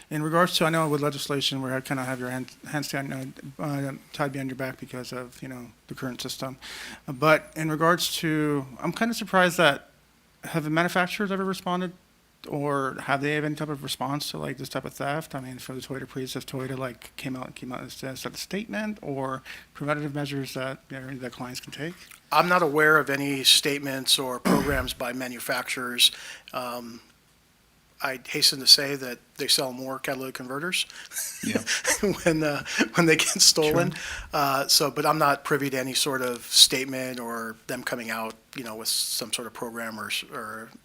D: In regards to, I know with legislation where I kind of have your hands tied behind your back because of, the current system. But in regards to, I'm kind of surprised that, have the manufacturers ever responded or have they have any type of response to like this type of theft? I mean, for the Toyota Prius, if Toyota came out as a statement or preventative measures that that clients can take?
J: I'm not aware of any statements or programs by manufacturers. I hasten to say that they sell more catalytic converters
A: Yeah.
J: when they get stolen. But I'm not privy to any sort of statement or them coming out, with some sort of program or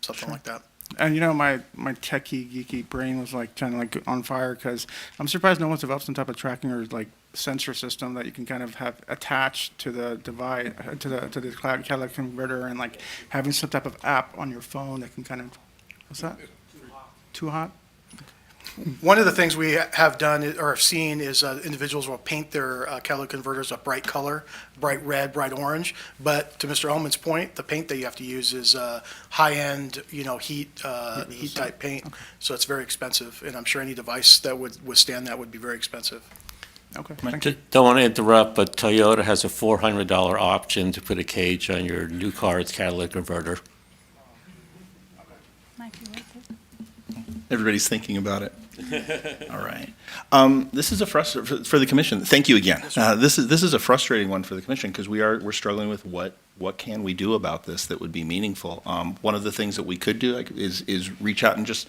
J: something like that.
D: And my techie, geeky brain was like kind of like on fire because I'm surprised no one's developed some type of tracking or like sensor system that you can kind of have attached to the device, to the catalytic converter, and like having some type of app on your phone that can kind of, what's that? Too hot?
J: One of the things we have done or have seen is individuals will paint their catalytic converters a bright color, bright red, bright orange. But to Mr. Ullman's point, the paint that you have to use is high-end, heat type paint. So it's very expensive, and I'm sure any device that would withstand that would be very expensive.
D: Okay, thank you.
I: Don't want to interrupt, but Toyota has a $400 option to put a cage on your new car's catalytic converter.
A: Everybody's thinking about it. All right. This is for the commission. Thank you again. This is a frustrating one for the commission because we're struggling with what can we do about this that would be meaningful. One of the things that we could do is reach out and just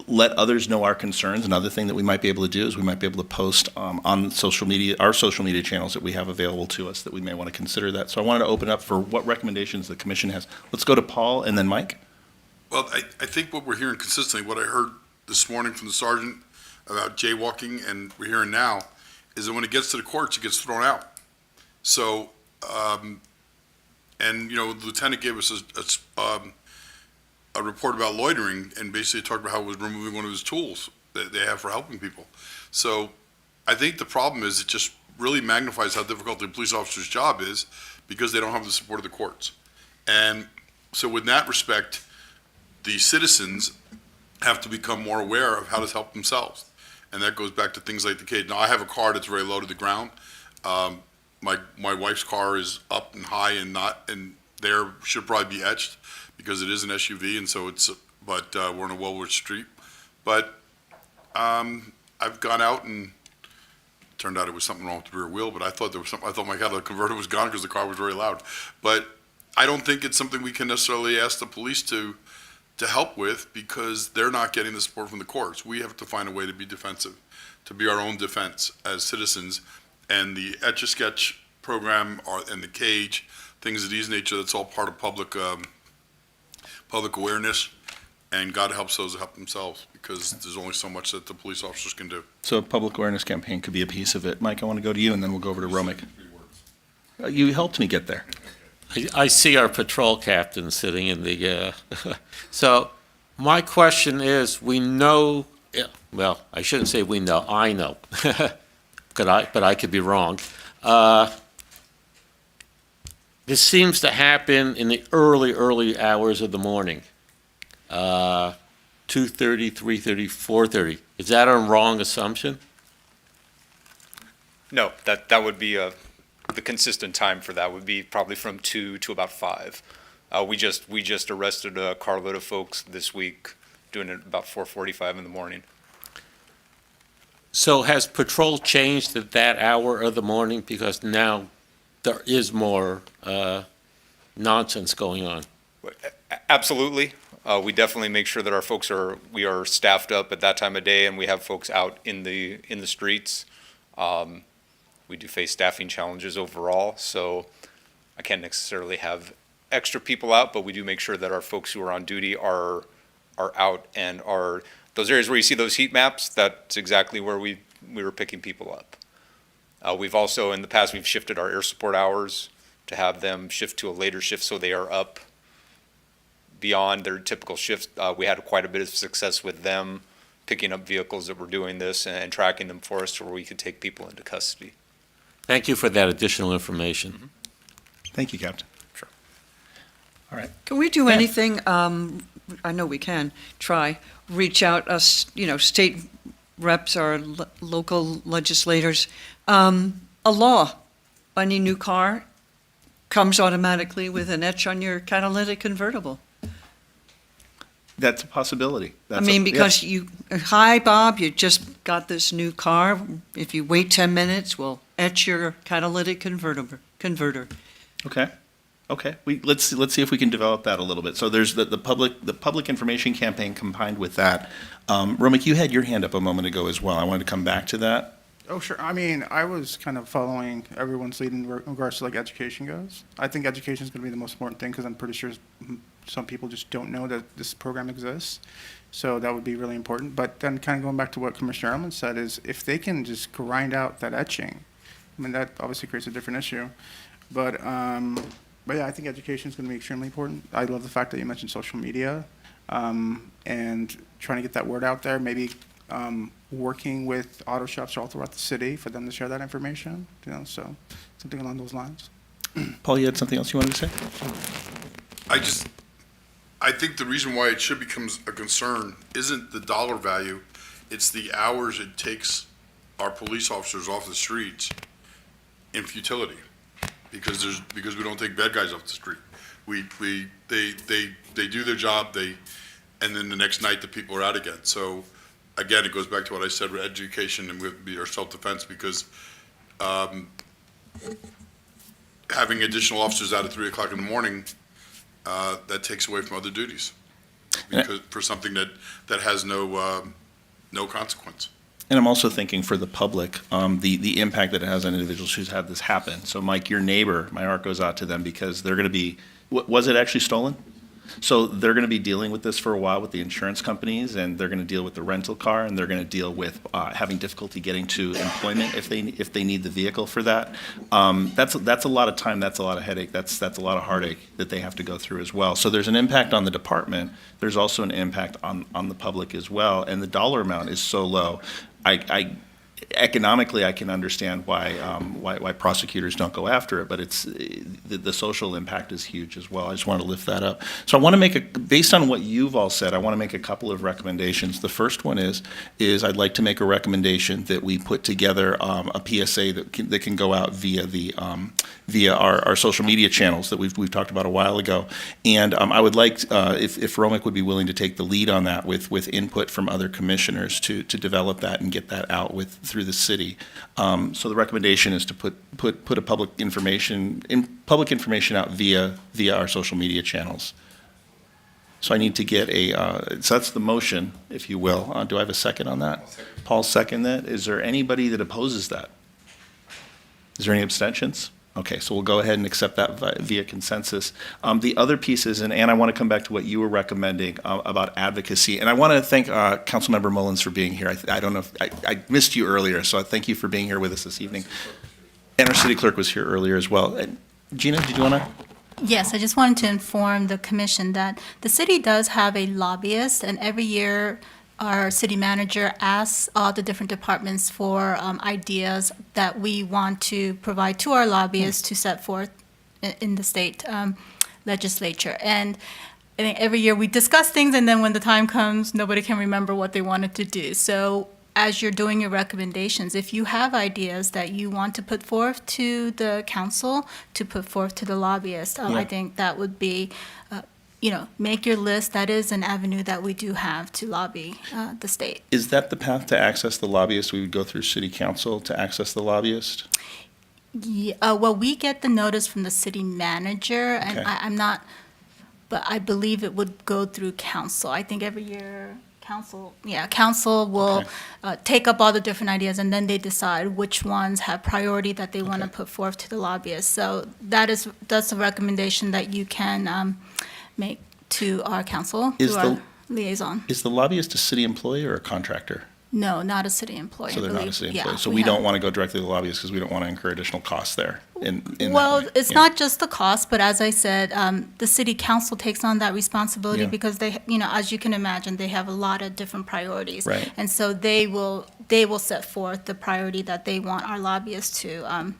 A: let others know our concerns. Another thing that we might be able to do is we might be able to post on social media, our social media channels that we have available to us, that we may want to consider that. So I wanted to open up for what recommendations the commission has. Let's go to Paul and then Mike.
F: Well, I think what we're hearing consistently, what I heard this morning from the sergeant about jaywalking, and we're hearing now, is that when it gets to the courts, it gets thrown out. So, the lieutenant gave us a report about loitering, and basically talked about how it was removing one of his tools that they have for helping people. So, I think the problem is it just really magnifies how difficult the police officer's job is because they don't have the support of the courts. And so, in that respect, the citizens have to become more aware of how to help themselves. And that goes back to things like the cage. Now, I have a car that's very low to the ground. My wife's car is up and high and there should probably be etched because it is an SUV, and so but we're on a Wellwood Street. But I've gone out and turned out it was something wrong with the rear wheel, but I thought I thought my catalytic converter was gone because the car was very loud. But I don't think it's something we can necessarily ask the police to help with because they're not getting the support from the courts. We have to find a way to be defensive, to be our own defense as citizens. And the Etch-a-Sketch program and the cage, things of these nature, that's all part of public awareness. And God helps those that help themselves because there's only so much that the police officers can do.
A: So a public awareness campaign could be a piece of it. Mike, I want to go to you and then we'll go over to Romick. You helped me get there.
I: I see our patrol captain sitting in the, so my question is, we know, well, I shouldn't say we know, I know, but I could be wrong. This seems to happen in the early hours of the morning, 2:30, 3:30, 4:30. Is that a wrong assumption?
P: No, that would be the consistent time for that would be probably from 2 to about 5. We just arrested a carload of folks this week, doing it about 4:45 in the morning.
I: So has patrol changed at that hour of the morning because now there is more nonsense going on?
P: Absolutely. We definitely make sure that our folks we are staffed up at that time of day, and we have folks out in the streets. We do face staffing challenges overall, so I can't necessarily have extra people out, but we do make sure that our folks who are on duty are out and are those areas where you see those heat maps. That's exactly where we were picking people up. We've also in the past we've shifted our air support hours to have them shift to a later shift so they are up beyond their typical shift. We had quite a bit of success with them picking up vehicles that were doing this and tracking them for us to where we could take people into custody.
I: Thank you for that additional information.
A: Thank you, Captain.
P: Sure.
A: All right.
C: Can we do anything, I know we can, reach out us, state reps or local legislators, a law, any new car comes automatically with an etch on your catalytic convertible.
A: That's a possibility.
C: Because hi, Bob, you just got this new car. If you wait 10 minutes, we'll etch your catalytic converter.
A: Okay. Okay, let's see if we can develop that a little bit. So there's the public information campaign combined with that. Romik, you had your hand up a moment ago as well. I wanted to come back to that.
D: Oh, sure. I mean, I was kind of following everyone's lead in regards to like education goes. I think education is going to be the most important thing because I'm pretty sure some people just don't know that this program exists. So that would be really important. But then kind of going back to what Commissioner Ehrman said is if they can just grind out that etching, I mean, that obviously creates a different issue. But yeah, I think education is going to be extremely important. I love the fact that you mentioned social media and trying to get that word out there, maybe working with auto shops all throughout the city for them to share that information, so something along those lines.
A: Paul, you had something else you wanted to say?
F: I think the reason why it should become a concern isn't the dollar value, it's the hours it takes our police officers off the streets in futility, because we don't take bad guys off the street. They do their job, and then the next night the people are out again. So again, it goes back to what I said with education and with our self-defense, because having additional officers out at 3 o'clock in the morning, that takes away from other duties because for something that has no consequence.
A: And I'm also thinking for the public, the impact that it has on individuals who's had this happen. So Mike, your neighbor, my heart goes out to them because they're going to be, was it actually stolen? So they're going to be dealing with this for a while with the insurance companies, and they're going to deal with the rental car, and they're going to deal with having difficulty getting to employment if they need the vehicle for that. That's a lot of time. That's a lot of headache. That's a lot of heartache that they have to go through as well. So there's an impact on the department. There's also an impact on the public as well, and the dollar amount is so low. Economically, I can understand why prosecutors don't go after it, but it's the social impact is huge as well. I just want to lift that up. So I want to based on what you've all said, I want to make a couple of recommendations. The first one is I'd like to make a recommendation that we put together a PSA that can go out via our social media channels that we've talked about a while ago. And I would like if Romik would be willing to take the lead on that with input from other commissioners to develop that and get that out through the city. So the recommendation is to put a public information out via our social media channels. So I need to get so that's the motion, if you will. Do I have a second on that? Paul second that. Is there anybody that opposes that? Is there any abstentions? Okay, so we'll go ahead and accept that via consensus. The other pieces, and Ann, I want to come back to what you were recommending about advocacy. And I want to thank Councilmember Mullins for being here. I don't know if I missed you earlier, so I thank you for being here with us this evening. And our city clerk was here earlier as well. And Gina, did you want to?
N: Yes, I just wanted to inform the commission that the city does have a lobbyist, and every year our city manager asks all the different departments for ideas that we want to provide to our lobbyists to set forth in the state legislature. And I think every year we discuss things, and then when the time comes, nobody can remember what they wanted to do. So as you're doing your recommendations, if you have ideas that you want to put forth to the council, to put forth to the lobbyist, I think that would be make your list. That is an avenue that we do have to lobby the state.
A: Is that the path to access the lobbyist? We would go through city council to access the lobbyist?
N: Yeah, well, we get the notice from the city manager, and
A: Okay.
N: I'm not, but I believe it would go through council. I think every year, council will take up all the different ideas, and then they decide which ones have priority that they want to put forth to the lobbyists. So that's a recommendation that you can make to our council,
A: Is
N: through our liaison.
A: Is the lobbyist a city employee or a contractor?
N: No, not a city employee.
A: So they're
N: I
A: not a
N: believe.
A: city
N: Yeah,
A: employee. So we don't want to go directly to the lobbyist because we don't want to incur additional costs there.
N: Well, it's not just the cost, but as I said, the city council takes on that responsibility
A: Yeah.
N: because they, as you can imagine, they have a lot of different priorities.
A: Right.
N: And so they will set forth the priority that they want our lobbyists to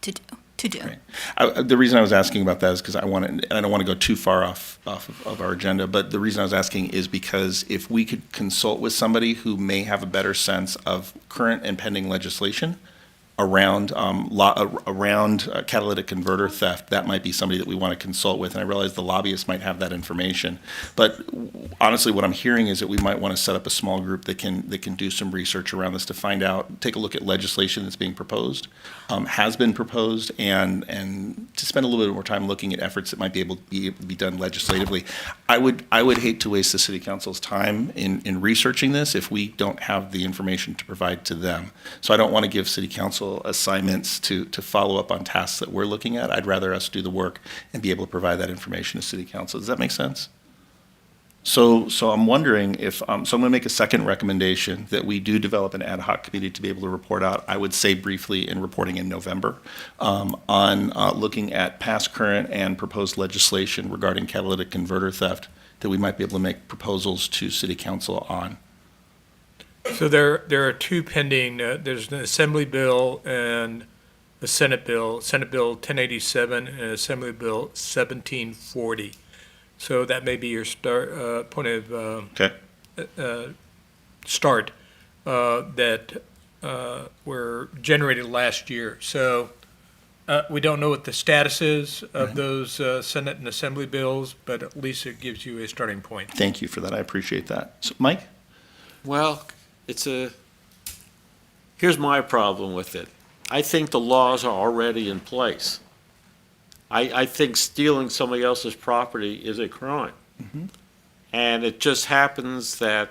N: do.
A: Right. The reason I was asking about that is because I don't want to go too far off of our agenda, but the reason I was asking is because if we could consult with somebody who may have a better sense of current and pending legislation, around catalytic converter theft, that might be somebody that we want to consult with. And I realize the lobbyists might have that information. But honestly, what I'm hearing is that we might want to set up a small group that can do some research around this to find out, take a look at legislation that's being proposed, has been proposed, and to spend a little bit more time looking at efforts that might be able to be done legislatively. I would hate to waste the city council's time in researching this if we don't have the information to provide to them. So I don't want to give city council assignments to follow up on tasks that we're looking at. I'd rather us do the work and be able to provide that information to city council. Does that make sense? So I'm wondering if, so I'm going to make a second recommendation that we do develop an ad hoc committee to be able to report out, I would say briefly in reporting in November, on looking at past, current, and proposed legislation regarding catalytic converter theft that we might be able to make proposals to city council on.
E: So there are two pending, there's an Assembly bill and a Senate Bill 1087 and Assembly Bill 1740. So that may be your start, point of start that were generated last year. So we don't know what the status is of those Senate and Assembly bills, but at least it gives you a starting point.
A: Thank you for that. I appreciate that. So, Mike?
I: Well, here's my problem with it. I think the laws are already in place. I think stealing somebody else's property is a crime.
A: Mm-hmm.
I: And it just happens that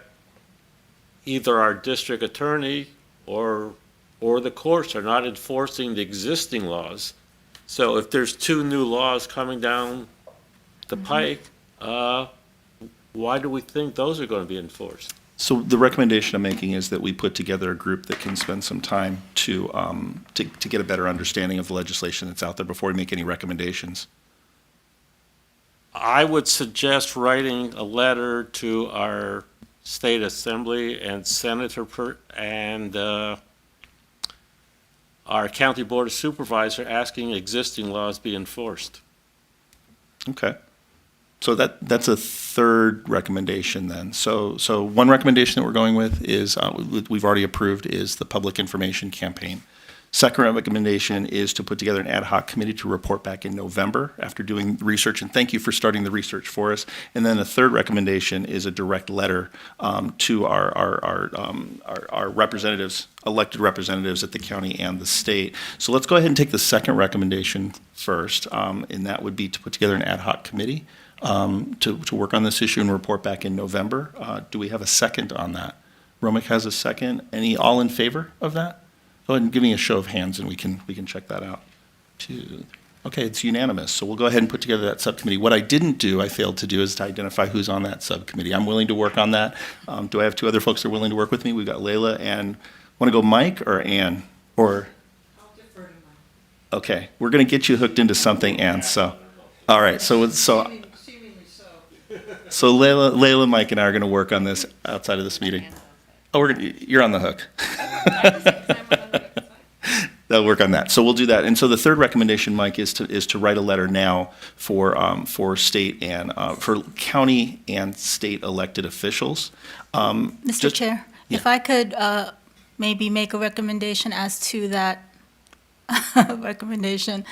I: either our district attorney or the courts are not enforcing the existing laws. So if there's two new laws coming down the pike, why do we think those are going to be enforced?
A: So the recommendation I'm making is that we put together a group that can spend some time to get a better understanding of the legislation that's out there before we make any recommendations.
I: I would suggest writing a letter to our state assembly and senator and our county board of supervisor asking existing laws be enforced.
A: Okay. So that's a third recommendation then. So one recommendation that we're going with is, we've already approved, is the public information campaign. Second recommendation is to put together an ad hoc committee to report back in November after doing research, and thank you for starting the research for us. And then the third recommendation is a direct letter to our representatives, elected representatives at the county and the state. So let's go ahead and take the second recommendation first, and that would be to put together an ad hoc committee to work on this issue and report back in November. Do we have a second on that? Romick has a second. All in favor of that? Go ahead and give me a show of hands and we can check that out. Okay, it's unanimous. So we'll go ahead and put together that subcommittee. What I failed to do is to identify who's on that subcommittee. I'm willing to work on that. Do I have two other folks that are willing to work with me? We've got Layla and, want to go Mike or Ann? Or?
E: I'll defer to Mike.
A: Okay, we're going to get you hooked into something, Ann. So, all right.
E: Seemingly so.
A: So Layla, Mike, and I are going to work on this outside of this meeting. Oh, you're on the hook. They'll work on that. So we'll do that. And so the third recommendation, Mike, is to write a letter now for state and for county and state elected officials.
N: Mr. Chair, if I could maybe make a recommendation as to that recommendation.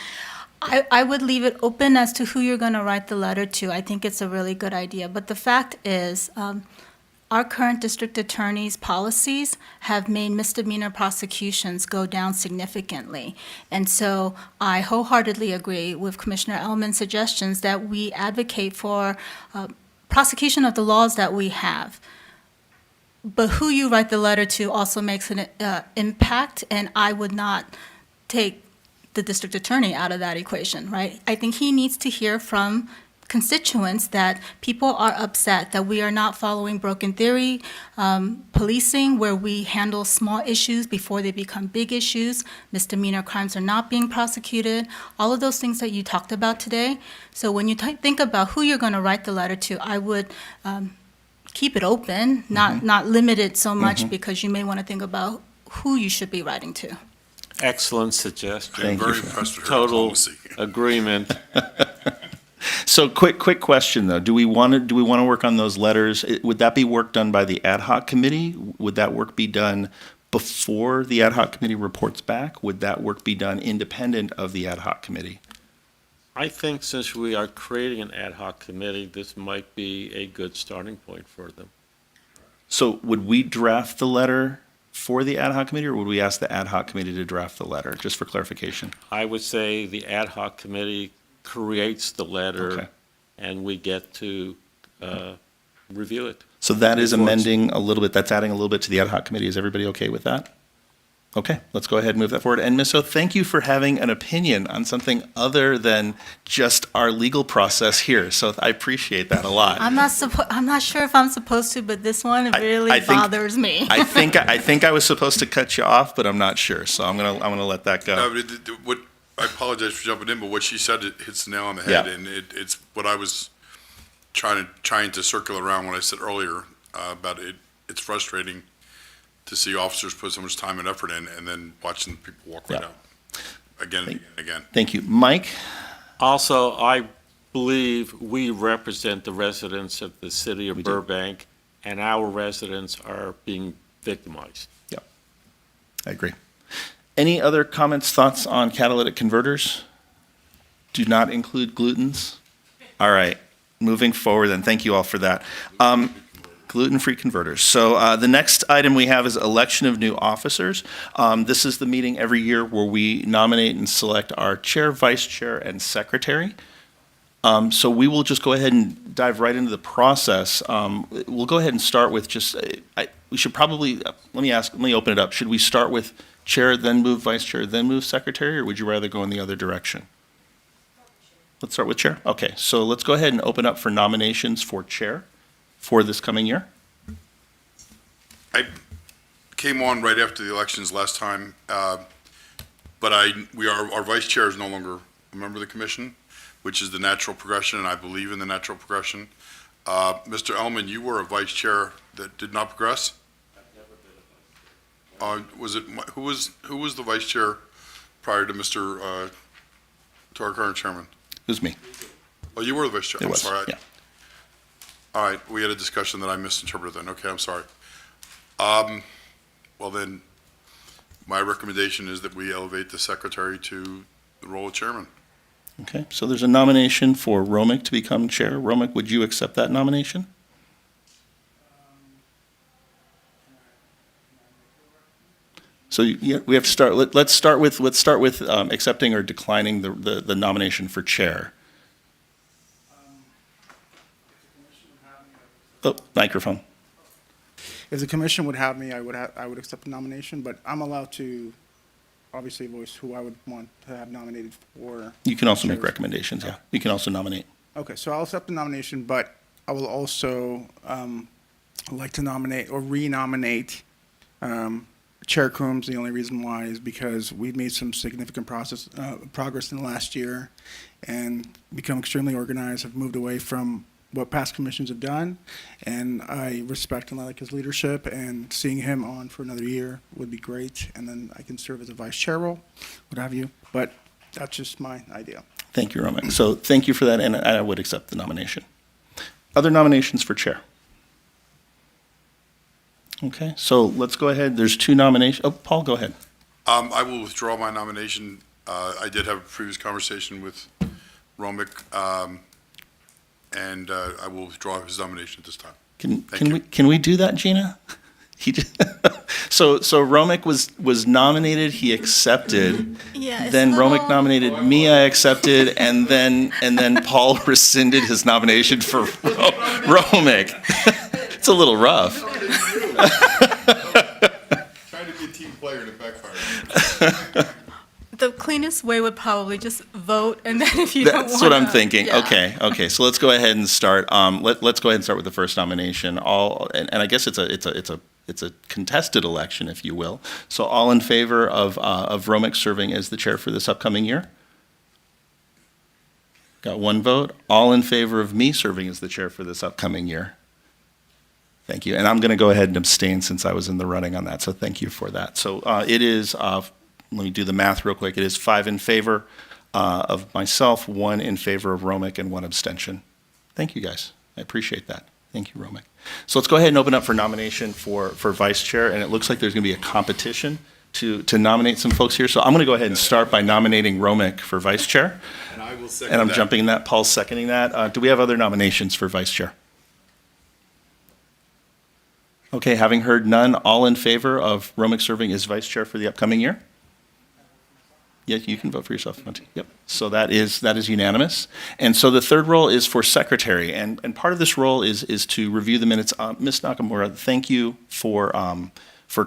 N: I would leave it open as to who you're going to write the letter to. I think it's a really good idea. But the fact is, our current district attorney's policies have made misdemeanor prosecutions go down significantly. And so I wholeheartedly agree with Commissioner Ellman's suggestions that we advocate for prosecution of the laws that we have. But who you write the letter to also makes an impact, and I would not take the district attorney out of that equation, right? I think he needs to hear from constituents that people are upset that we are not following broken theory policing, where we handle small issues before they become big issues. Misdemeanor crimes are not being prosecuted. All of those things that you talked about today. So when you think about who you're going to write the letter to, I would keep it open, not limit it so much, because you may want to think about who you should be writing to.
I: Excellent suggestion.
A: Thank
F: Very
A: you.
F: impressed with her
I: Total
F: diplomacy.
I: agreement.
A: So quick question though, do we want to work on those letters? Would that be work done by the ad hoc committee? Would that work be done before the ad hoc committee reports back? Would that work be done independent of the ad hoc committee?
I: I think since we are creating an ad hoc committee, this might be a good starting point for them.
A: So would we draft the letter for the ad hoc committee, or would we ask the ad hoc committee to draft the letter, just for clarification?
I: I would say the ad hoc committee creates the letter,
A: Okay.
I: and we get to review it.
A: So that is
I: Before it's-
A: amending a little bit, that's adding a little bit to the ad hoc committee. Is everybody okay with that? Okay, let's go ahead and move that forward. And Ms. O, thank you for having an opinion on something other than just our legal process here. So I appreciate that a lot.
N: I'm not sure if I'm supposed to, but this one really
A: I think-
N: bothers me.
A: I think I was supposed to cut you off, but I'm not sure. So I'm gonna let that go.
F: No, but I apologize for jumping in, but what she said, it hits the nail on the head,
A: Yeah.
F: and it's what I was trying to circle around when I said earlier about it. It's frustrating to see officers put so much time and effort in, and then watching people walk right
A: Yeah.
F: out again and again.
A: Thank you. Mike?
I: Also, I believe we represent the residents of the city of
A: We do.
I: Burbank, and our residents are being victimized.
A: I agree. Any other comments, thoughts on catalytic converters? Do not include glutens? All right, moving forward then, thank you all for that. Gluten-free converters. So the next item we have is election of new officers. This is the meeting every year where we nominate and select our chair, vice chair, and secretary. So we will just go ahead and dive right into the process. We'll go ahead and start with just, we should probably, let me open it up. Should we start with chair, then move vice chair, then move secretary, or would you rather go in the other direction? Let's start with chair. Okay, so let's go ahead and open up for nominations for chair for this coming year.
F: I came on right after the elections last time, but our vice chair is no longer a member of the commission, which is the natural progression, and I believe in the natural progression. Mr. Ellman, you were a vice chair that did not progress? Who was the vice chair prior to to our current chairman?
A: It was me.
F: Oh, you were the vice chair?
A: It
F: I'm
A: was,
F: sorry.
A: yeah.
F: All right, we had a discussion that I misinterpreted then. Okay, I'm sorry. Well then, my recommendation is that we elevate the secretary to the role of chairman.
A: Okay, so there's a nomination for Romick to become chair. Romick, would you accept that nomination? So we have to start, let's start with accepting or declining the nomination for chair. Oh, microphone.
D: If the commission would have me, I would accept the nomination, but I'm allowed to obviously voice who I would want to have nominated for.
A: You can also make
D: chairs.
A: recommendations, yeah. You can also nominate.
D: Okay, so I'll accept the nomination, but I will also like to nominate or re-nominate Chair Coombs. The only reason why is because we've made some significant progress in the last year and become extremely organized, have moved away from what past commissions have done, and I respect and I like his leadership, and seeing him on for another year would be great, and then I can serve as a vice chair role, what have you, but that's just my idea.
A: Thank you, Romick. So thank you for that, and I would accept the nomination. Other nominations for chair? Okay, so let's go ahead. There's two nominations. Oh, Paul, go ahead.
F: I will withdraw my nomination. I did have a previous conversation with Romick, and I will withdraw his nomination at this time.
A: Can we do that, Gina? He just, so Romick was nominated, he accepted.
N: Yeah, it's
A: Then
N: a little-
A: Romick nominated me, I accepted, and then Paul rescinded his nomination for Romick. It's a little rough.
F: Trying to be a team player and it backfired.
N: The cleanest way would probably just vote, and then if you don't want to.
A: That's what I'm thinking. Okay. So let's go ahead and start. Let's go ahead and start with the first nomination. And I guess it's a contested election, if you will. So all in favor of Romick serving as the chair for this upcoming year? Got one vote. All in favor of me serving as the chair for this upcoming year? Thank you. And I'm going to go ahead and abstain since I was in the running on that. So thank you for that. So it is. Let me do the math real quick. It is 5 in favor of myself, 1 in favor of Romick, and 1 abstention. Thank you, guys. I appreciate that. Thank you, Romick. So let's go ahead and open up for nomination for vice chair, and it looks like there's going to be a competition to nominate some folks here. So I'm going to go ahead and start by nominating Romick for vice chair.
F: And I will second
A: And I'm
F: that.
A: jumping that, Paul's seconding that. Do we have other nominations for vice chair? Okay, having heard none, all in favor of Romick serving as vice chair for the upcoming year? Yes, you can vote for yourself if you want to. Yep. So that is unanimous. And so the third role is for secretary, and part of this role is to review the minutes. Ms. Nakamura, thank you for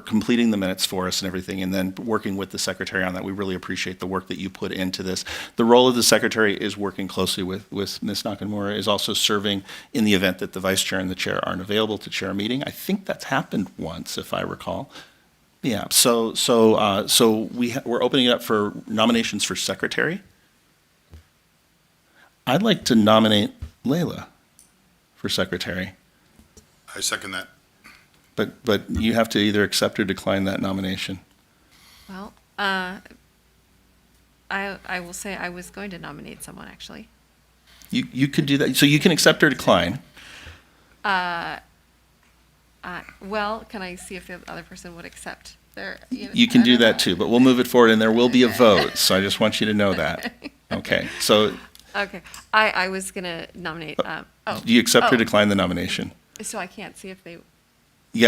A: completing the minutes for us and everything, and then working with the secretary on that. We really appreciate the work that you put into this. The role of the secretary is working closely with Ms. Nakamura, is also serving in the event that the vice chair and the chair aren't available to chair a meeting. I think that's happened once, if I recall. Yeah, so we're opening it up for nominations for secretary. I'd like to nominate Layla for secretary.
F: I second that.
A: But you have to either accept or decline that nomination.
M: Well, I will say I was going to nominate someone, actually.
A: You could do that. So you can accept or decline.
M: Well, can I see if the other person would accept their?
A: You can do that too, but we'll move it forward, and there will be a vote. So I just want you to know that. Okay. So
M: Okay, I was gonna nominate.
A: do you accept or decline the nomination?
M: So I can't see if they.
A: We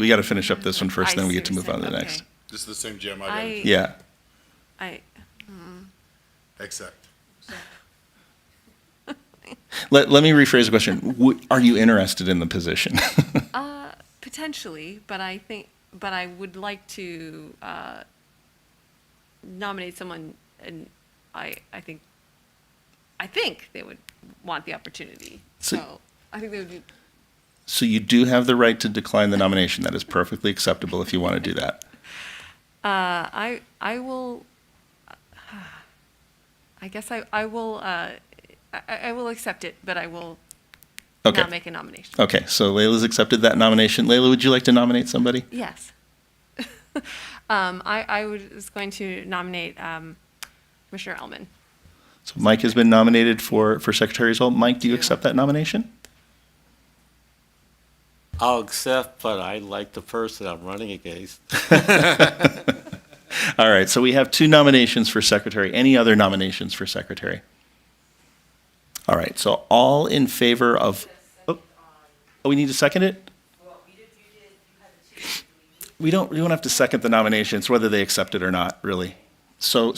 A: got to finish up this one first,
M: I
A: then we
M: see
A: get to
M: what
A: move on
M: you're
A: to the
M: saying.
A: next.
M: Okay.
F: This is the same jam I
M: I-
F: got.
A: Yeah.
F: Accept.
A: Let me rephrase the question. Are you interested in the position?
M: Potentially, but I would like to nominate someone, and I think they would want the opportunity. So I think they would be.
A: So you do have the right to decline the nomination. That is perfectly acceptable if you want to do that.
M: I will. I guess I will. I will accept it, but I will
A: Okay.
M: not make a nomination.
A: Okay, so Layla's accepted that nomination. Layla, would you like to nominate somebody?
M: Yes. I was going to nominate Commissioner Ellman.
A: So Mike has been nominated for secretary as well. Mike, do you accept that nomination?
I: I'll accept, but I like the person I'm running against.
A: All right, so we have 2 nominations for secretary. Any other nominations for secretary? All right, so all in favor of, oh, we need to second it? We don't have to second the nominations, whether they accept it or not, really. So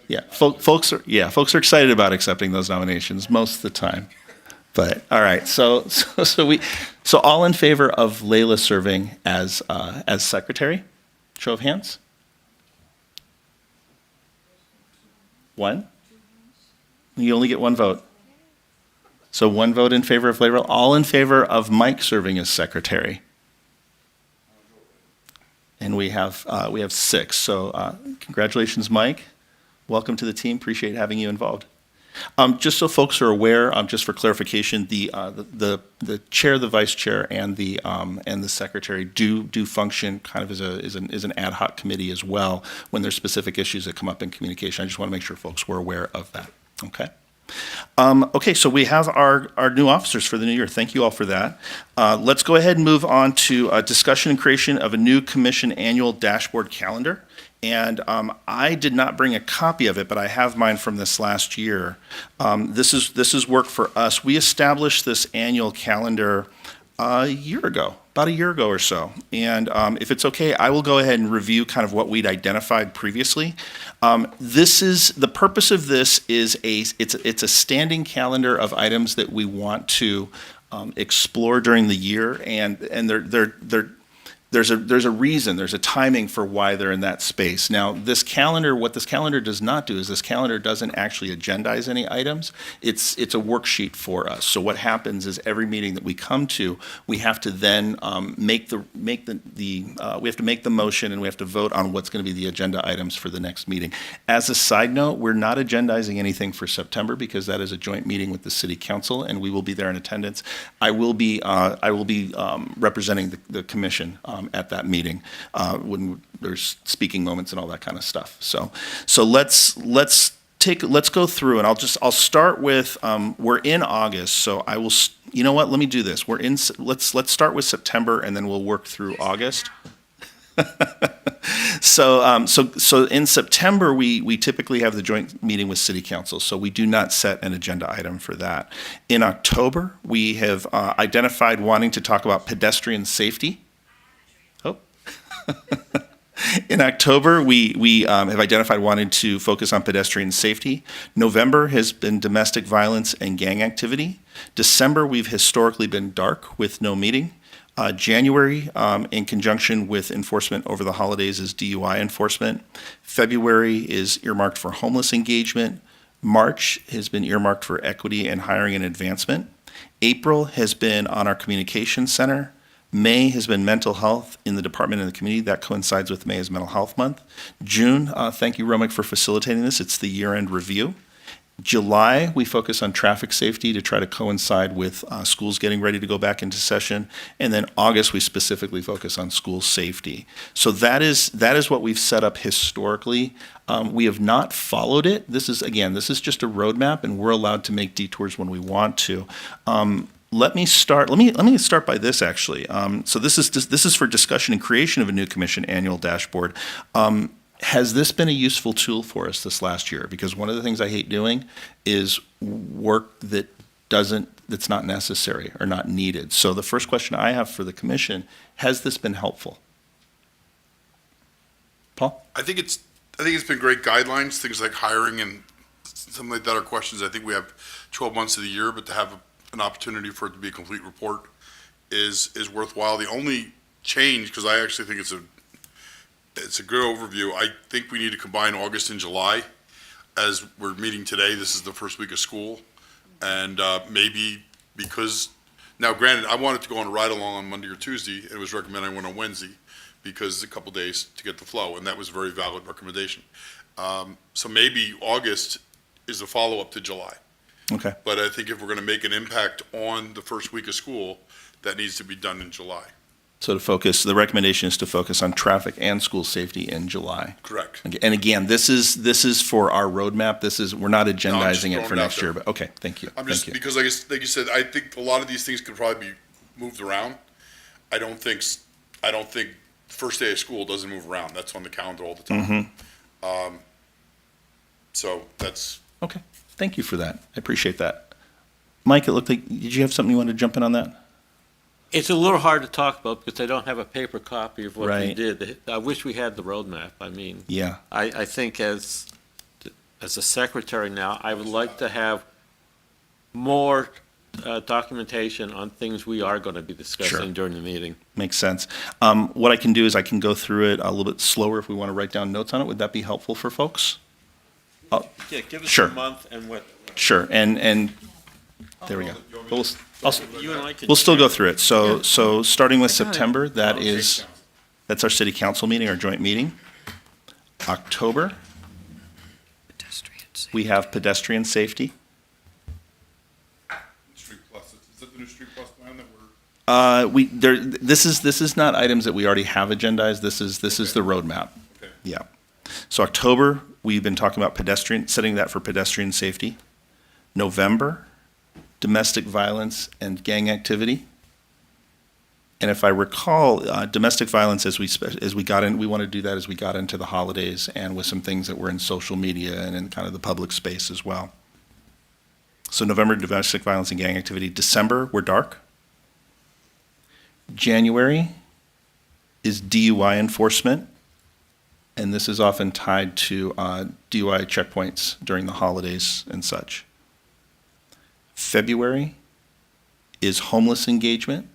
A: yeah, folks are excited about accepting those nominations most of the time. But, all right, so all in favor of Layla serving as secretary? Show of hands? 1? You only get 1 vote. So 1 vote in favor of Layla. All in favor of Mike serving as secretary? And we have 6. So congratulations, Mike. Welcome to the team. Appreciate having you involved. Just so folks are aware, just for clarification, the chair, the vice chair, and the secretary do function kind of as an ad hoc committee as well when there's specific issues that come up in communication. I just want to make sure folks were aware of that. Okay. Okay, so we have our new officers for the new year. Thank you all for that. Let's go ahead and move on to discussion and creation of a new commission annual dashboard calendar. And I did not bring a copy of it, but I have mine from this last year. This is work for us. We established this annual calendar about a year ago or so. And if it's okay, I will go ahead and review kind of what we'd identified previously. The purpose of this is it's a standing calendar of items that we want to explore during the year, and there's a reason, there's a timing for why they're in that space. Now, what this calendar does not do is this calendar doesn't actually agendize any items. It's a worksheet for us. So what happens is every meeting that we come to, we have to then make the motion, and we have to vote on what's going to be the agenda items for the next meeting. As a side note, we're not agendizing anything for September because that is a joint meeting with the City Council, and we will be there in attendance. I will be representing the commission at that meeting when there's speaking moments and all that kind of stuff. So let's let's go through, and I'll start with, we're in August, so I will, you know what, let me do this. Let's start with September, and then we'll work through August. So in September, we typically have the joint meeting with City Council, so we do not set an agenda item for that. In October, we have identified wanting to talk about pedestrian safety. Oh. In October, we have identified wanting to focus on pedestrian safety. November has been domestic violence and gang activity. December, we've historically been dark with no meeting. January, in conjunction with enforcement over the holidays, is DUI enforcement. February is earmarked for homeless engagement. March has been earmarked for equity and hiring and advancement. April has been on our communications center. May has been mental health in the department and the community. That coincides with May as Mental Health Month. June, thank you, Romick, for facilitating this. It's the year-end review. July, we focus on traffic safety to try to coincide with schools getting ready to go back into session. And then August, we specifically focus on school safety. So that is what we've set up historically. We have not followed it. This is just a roadmap, and we're allowed to make detours when we want to. Let me start by this, actually. So this is for discussion and creation of a new commission annual dashboard. Has this been a useful tool for us this last year? Because one of the things I hate doing is work that's not necessary or not needed. So the first question I have for the commission, has this been helpful? Paul?
F: I think it's been great guidelines, things like hiring and something like that are questions. I think we have 12 months of the year, but to have an opportunity for it to be a complete report is worthwhile. The only change, because I actually think it's a good overview. I think we need to combine August and July. As we're meeting today, this is the first week of school. And maybe because, now granted, I wanted to go on a ride along on Monday or Tuesday. It was recommended I went on Wednesday because a couple days to get the flow, and that was a very valid recommendation. So maybe August is a follow-up to July.
A: Okay.
F: But I think if we're going to make an impact on the first week of school, that needs to be done in July.
A: So the recommendation is to focus on traffic and school safety in July.
F: Correct.
A: And again, this is for our roadmap. We're not agendizing it for
F: throwing it
A: next
F: out
A: year,
F: there.
A: but okay, thank you.
F: Because like you said, I think a lot of these things could probably be moved around. I don't think first day of school doesn't move around. That's on the calendar all the time.
A: Mm-hmm.
F: So that's.
A: Okay, thank you for that. I appreciate that. Mike, it looked like, did you have something you wanted to jump in on that?
I: It's a little hard to talk about because I don't have a paper copy of what we
A: Right.
I: did. I wish we had the roadmap. I mean,
A: Yeah.
I: I think as a secretary now, I would like to have more documentation on things we are going to be discussing
A: Sure.
I: during the meeting.
A: Makes sense. What I can do is I can go through it a little bit slower if we want to write down notes on it. Would that be helpful for folks?
I: Yeah, give us
A: Sure.
I: a month and what.
A: Sure, and there we go.
I: You and I could
A: We'll still go
I: share.
A: through it. So starting with September, that's our city council meeting, our joint meeting. October, we have pedestrian safety.
F: Street Plus, is that the new Street Plus plan that we're?
A: This is not items that we already have agendized. This is the roadmap.
F: Okay.
A: Yeah. So October, we've been talking about setting that for pedestrian safety. November, domestic violence and gang activity. And if I recall, domestic violence, we want to do that as we got into the holidays and with some things that were in social media and in kind of the public space as well. So November, domestic violence and gang activity. December, we're dark. January is DUI enforcement. And this is often tied to DUI checkpoints during the holidays and such. February is homeless engagement,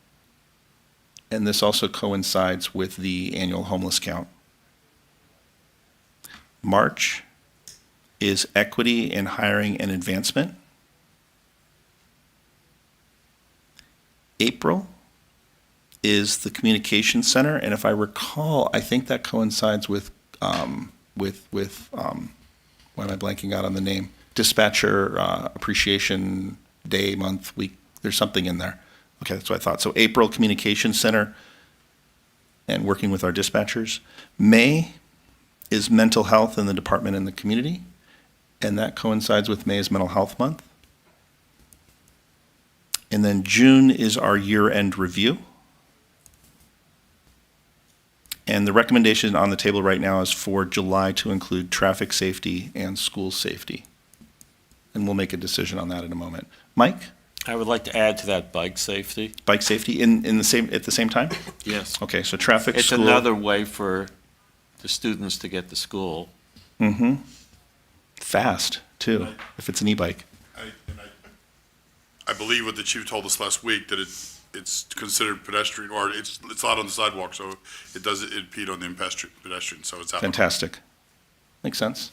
A: and this also coincides with the annual homeless count. March is equity in hiring and advancement. April is the communication center, and if I recall, I think that coincides with why am I blanking out on the name? Dispatcher appreciation day, month, week. There's something in there. Okay, that's what I thought. So April, communication center and working with our dispatchers. May is mental health in the department and the community. And that coincides with May's Mental Health Month. And then June is our year-end review. And the recommendation on the table right now is for July to include traffic safety and school safety. And we'll make a decision on that in a moment. Mike,
I: I would like to add to that bike safety.
A: bike safety at the same time?
I: Yes.
A: Okay, so traffic,
I: It's
A: school.
I: another way for the students to get to school.
A: Mm-hmm. Fast, too, if it's an e-bike.
F: I believe what the chief told us last week, that it's considered pedestrian, or it's out on the sidewalk, so it doesn't impede on the pedestrian, so it's out.
A: Fantastic. Makes sense.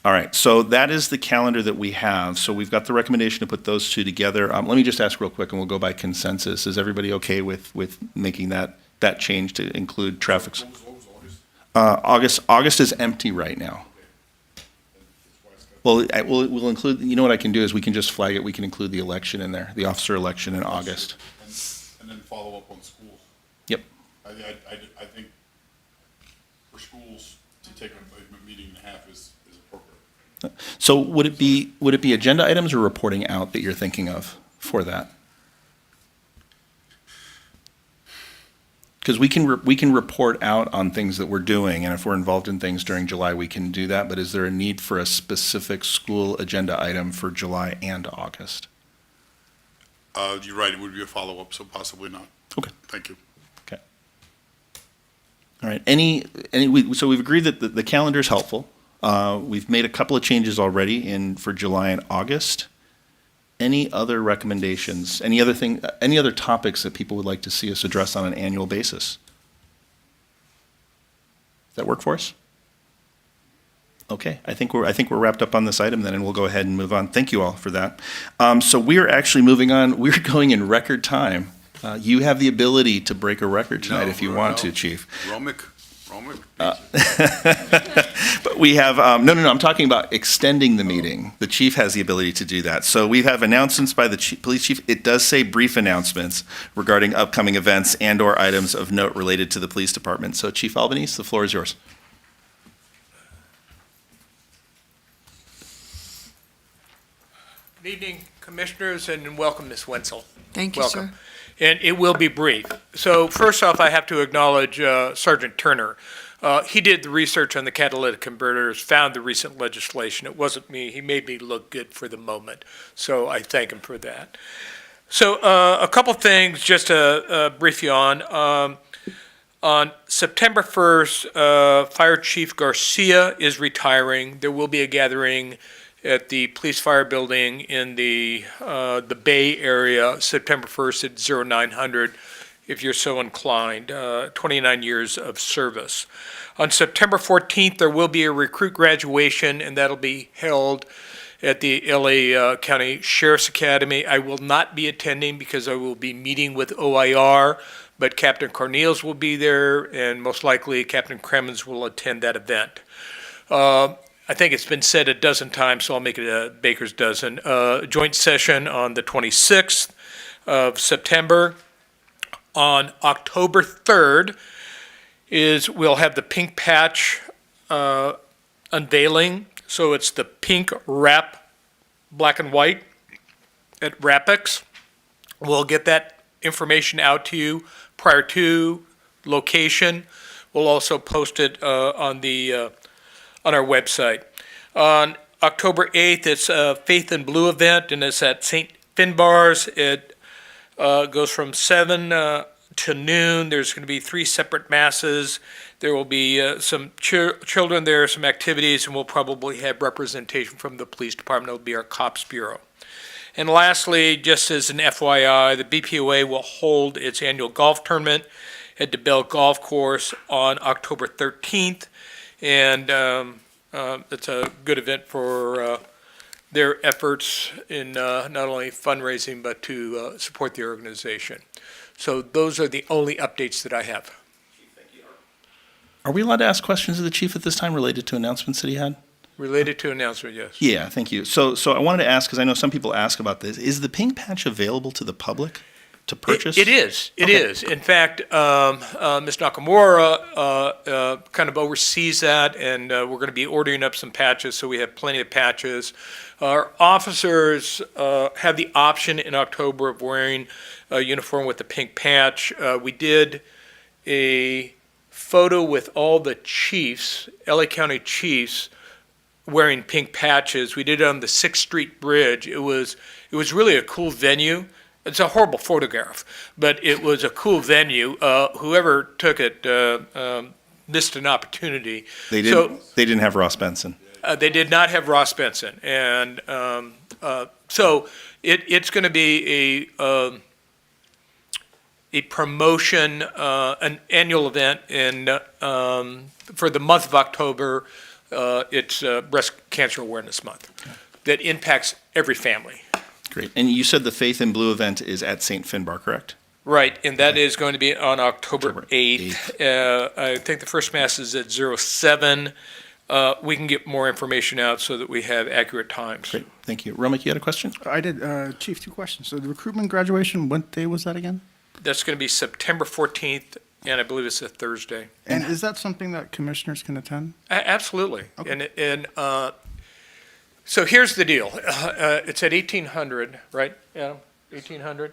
A: All right, so that is the calendar that we have. So we've got the recommendation to put those two together. Let me just ask real quick, and we'll go by consensus. Is everybody okay with making that change to include traffic? August is empty right now. Well, we'll include, you know what I can do is we can just flag it, we can include the election in there, the officer election in August.
F: And then follow up on schools.
A: Yep.
F: I think for schools to take a meeting and a half is appropriate.
A: So would it be agenda items or reporting out that you're thinking of for that? Because we can report out on things that we're doing, and if we're involved in things during July, we can do that. But is there a need for a specific school agenda item for July and August?
F: You're right, it would be a follow-up, so possibly not.
A: Okay.
F: Thank you.
A: Okay. All right. So we've agreed that the calendar is helpful. We've made a couple of changes already for July and August. Any other recommendations? Any other topics that people would like to see us address on an annual basis? Does that work for us? Okay, I think we're wrapped up on this item then, and we'll go ahead and move on. Thank you all for that. So we're actually moving on. We're going in record time. You have the ability to break a record tonight if you want to, Chief.
F: Romick.
A: But we have, no, I'm talking about extending the meeting. The chief has the ability to do that. So we have announcements by the police chief. It does say brief announcements regarding upcoming events and/or items of note related to the police department. So Chief Albanese, the floor is yours.
E: Good evening, Commissioners, and welcome, Ms. Wenzel.
C: Thank you,
E: Welcome.
C: sir.
E: And it will be brief. So first off, I have to acknowledge Sergeant Turner. He did the research on the catalytic converters, found the recent legislation. It wasn't me. He made me look good for the moment. So I thank him for that. So a couple things just to brief you on. On September 1st, Fire Chief Garcia is retiring. There will be a gathering at the Police Fire Building in the Bay Area, September 1st at 0900, if you're so inclined, 29 years of service. On September 14th, there will be a recruit graduation, and that'll be held at the LA County Sheriff's Academy. I will not be attending because I will be meeting with OIR, but Captain Cornelius will be there, and most likely Captain Kremens will attend that event. I think it's been said a dozen times, so I'll make it a baker's dozen. Joint session on the 26th of September. On October 3rd we'll have the pink patch unveiling. So it's the pink wrap, black and white at Rapex. We'll get that information out to you prior to location. We'll also post it on our website. On October 8th, it's a Faith in Blue event, and it's at St. Finbar's. It goes from 7 to noon. There's going to be 3 separate masses. There will be some children there, some activities, and we'll probably have representation from the police department. It'll be our COPS Bureau. And lastly, just as an FYI, the BPOA will hold its annual golf tournament at DeBell Golf Course on October 13th. And it's a good event for their efforts in not only fundraising, but to support the organization. So those are the only updates that I have.
A: Are we allowed to ask questions of the chief at this time related to announcements that he had?
E: Related to announcement, yes.
A: Yeah, thank you. So I wanted to ask, because I know some people ask about this, is the pink patch available to the public? to purchase?
E: It is. It is. In fact, Ms. Nakamura kind of oversees that, and we're going to be ordering up some patches, so we have plenty of patches. Our officers have the option in October of wearing a uniform with a pink patch. We did a photo with all the chiefs, LA County chiefs, wearing pink patches. We did it on the 6th Street Bridge. It was really a cool venue. It's a horrible photograph, but it was a cool venue. Whoever took it missed an opportunity.
A: They didn't have Ross Benson.
E: They did not have Ross Benson, and so it's going to be a promotion, an annual event for the month of October. It's Breast Cancer Awareness Month that impacts every family.
A: Great. And you said the Faith in Blue event is at St. Finbar, correct?
E: Right, and that is going to be on October 8th. I think the first mass is at 07. We can get more information out so that we have accurate times.
A: Great, thank you. Romik, you had a question?
D: I did, Chief, 2 questions. So the recruitment graduation, what day was that again?
E: That's going to be September 14th, and I believe it's a Thursday.
D: And is that something that commissioners can attend?
E: Absolutely.
D: Okay.
E: And so here's the deal. It's at 1800, right, Adam? 1800?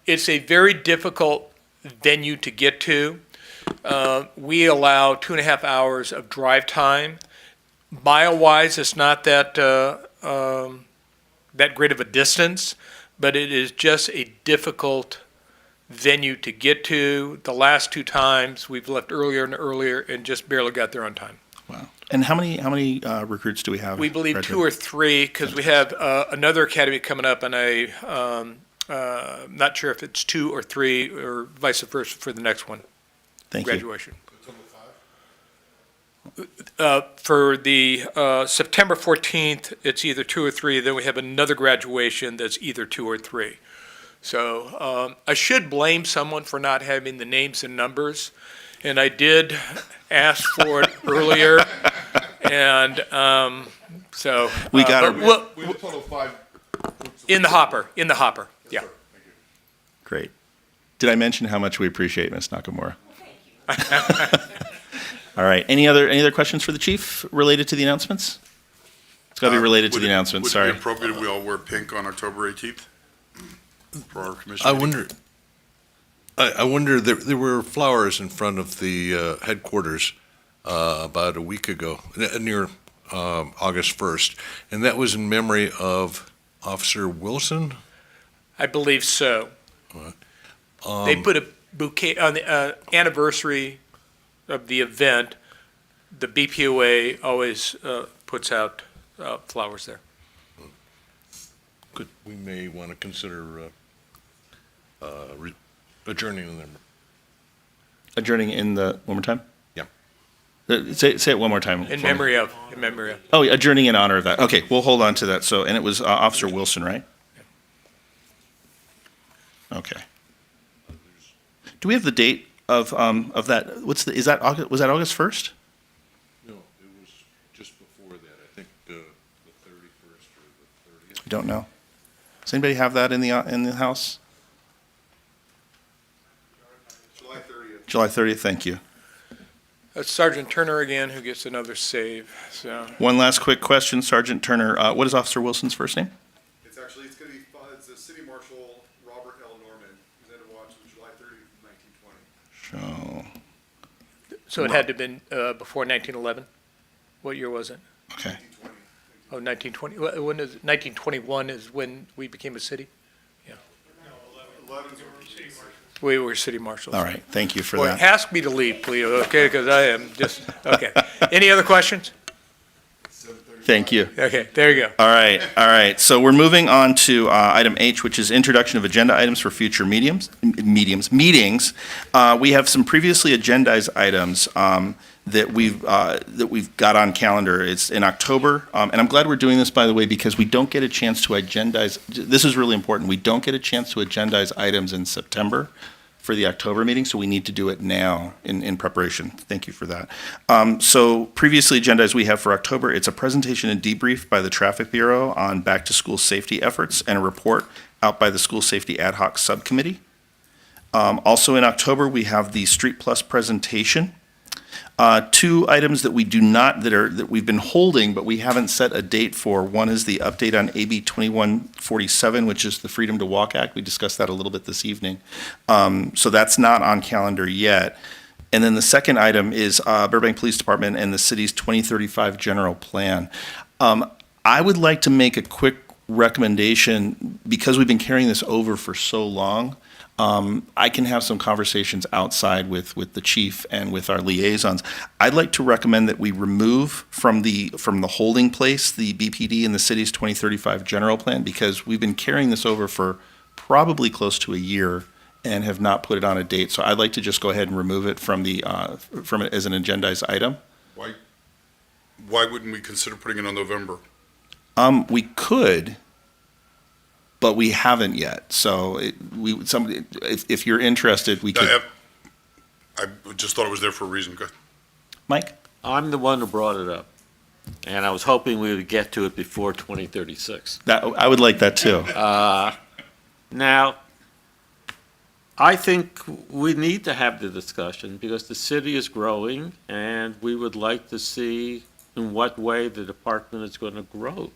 E: It's a very difficult venue to get to. We allow 2.5 hours of drive time. Mile-wise, it's not that great of a distance, but it is just a difficult venue to get to. The last 2 times, we've left earlier and earlier and just barely got there on time.
A: Wow. And how many recruits do we have?
E: We believe 2 or 3, because we have another academy coming up, and I'm not sure if it's 2 or 3 or vice versa for the next one.
A: Thank
E: Graduation. For the September 14th, it's either 2 or 3. Then we have another graduation that's either 2 or 3. So I should blame someone for not having the names and numbers, and I did ask for it earlier, and so
A: we got it.
F: We have a total of 5.
E: In the hopper. Yeah.
F: Yes, sir. Thank you.
A: Great. Did I mention how much we appreciate Ms. Nakamura? All right. Any other questions for the chief related to the announcements? It's got to be related to the announcements. Sorry.
F: Would it be appropriate if we all wear pink on October 18th for our commission?
H: I wonder, there were flowers in front of the headquarters about a week ago, near August 1st, and that was in memory of Officer Wilson?
E: I believe so. They put a bouquet on the anniversary of the event. The BPOA always puts out flowers there.
H: Good. We may want to consider adjourning them.
A: Adjourning in the, one more time?
H: Yeah.
A: Say it one more time.
E: In memory of.
A: Oh, adjourning in honor of that. Okay, we'll hold on to that. So, and it was Officer Wilson, right? Okay. Do we have the date of that? Was that August 1st?
H: No, it was just before that. I think the 31st or the 30th.
A: I don't know. Does anybody have that in the house?
F: July 30th.
A: July 30th. Thank you.
E: That's Sergeant Turner again, who gets another save. So
A: One last quick question, Sergeant Turner. What is Officer Wilson's first name?
F: It's going to be, it's the City Marshal Robert L. Norman. He's had to watch July 30th, 1920.
E: So it had to have been before 1911? What year was it?
A: Okay.
F: 1920.
E: Oh, 1920. When is 1921 is when we became a city? Yeah.
F: No, 11 is our city marshal.
E: We were city marshals.
A: All right. Thank you for
E: Boy,
A: that.
E: ask me to leave, please, okay? Because I am just, okay. Any other questions?
A: Thank you.
E: Okay, there you go.
A: All right. So we're moving on to item H, which is introduction of agenda items for future meetings. We have some previously agendized items that we've got on calendar. It's in October, and I'm glad we're doing this, by the way, because we don't get a chance to agendize. This is really important. We don't get a chance to agendize items in September for the October meeting, so we need to do it now in preparation. Thank you for that. So previously agendized we have for October, it's a presentation and debrief by the Traffic Bureau on back-to-school safety efforts and a report out by the School Safety Ad Hoc Subcommittee. Also in October, we have the Street Plus presentation. Two items that we do not, that we've been holding, but we haven't set a date for. One is the update on AB 2147, which is the Freedom to Walk Act. We discussed that a little bit this evening. So that's not on calendar yet. And then the second item is Burbank Police Department and the city's 2035 general plan. I would like to make a quick recommendation, because we've been carrying this over for so long. I can have some conversations outside with the chief and with our liaisons. I'd like to recommend that we remove from the holding place the BPD and the city's 2035 general plan, because we've been carrying this over for probably close to a year and have not put it on a date. So I'd like to just go ahead and remove it from it as an agendized item.
F: Why wouldn't we consider putting it on November?
A: We could, but we haven't yet. So if you're interested, we could.
F: I just thought it was there for a reason. Good.
A: Mike?
I: I'm the one who brought it up, and I was hoping we would get to it before 2036.
A: I would like that too.
I: Now, I think we need to have the discussion because the city is growing, and we would like to see in what way the department is going to grow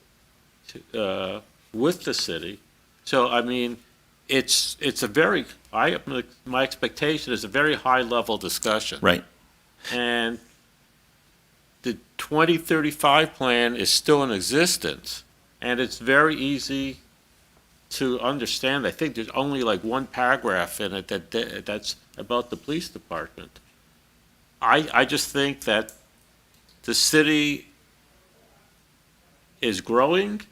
I: with the city. So, I mean, it's a very, my expectation is a very high-level discussion.
A: Right.
I: And the 2035 plan is still in existence, and it's very easy to understand. I think there's only like one paragraph in it that's about the police department. I just think that the city is growing,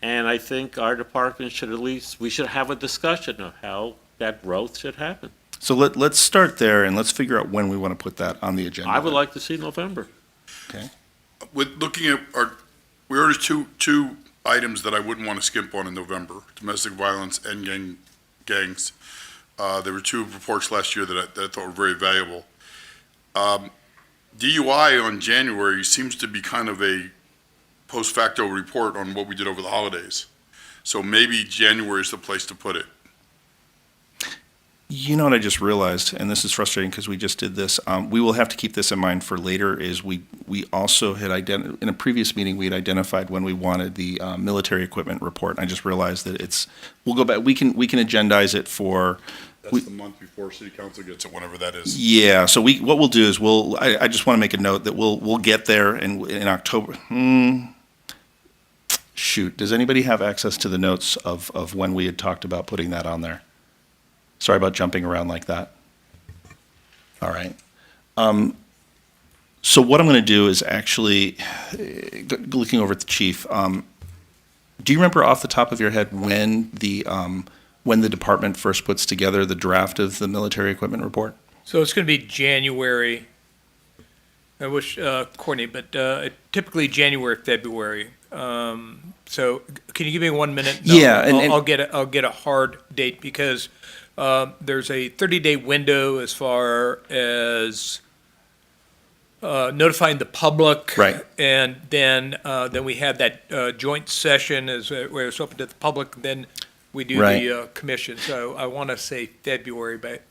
I: and I think our department should we should have a discussion of how that growth should happen.
A: So let's start there and let's figure out when we want to put that on the agenda.
I: I would like to see November.
A: Okay.
F: With looking at we already two items that I wouldn't want to skimp on in November: domestic violence and gangs. There were two reports last year that I thought were very valuable. DUI on January seems to be kind of a post facto report on what we did over the holidays. So maybe January is the place to put it.
A: You know what I just realized, and this is frustrating because we just did this. We will have to keep this in mind for later. Is we also had in a previous meeting we had identified when we wanted the military equipment report. I just realized that we'll go back. We can agendize it for.
F: That's the month before City Council gets it, whenever that is.
A: Yeah. So what we'll do is I just want to make a note that we'll get there in October. Shoot. Does anybody have access to the notes of when we had talked about putting that on there? Sorry about jumping around like that. All right. So what I'm going to do is actually, looking over at the chief, do you remember off the top of your head when the department first puts together the draft of the military equipment report?
E: So it's going to be January. I wish, Courtney, but typically January, February. So can you give me 1 minute? No,
A: Yeah,
E: I'll get a hard date because there's a 30-day window as far as notifying the public.
A: Right.
E: And then we have that joint session where it's open to the public. Then we do the commission. So I want to say February, but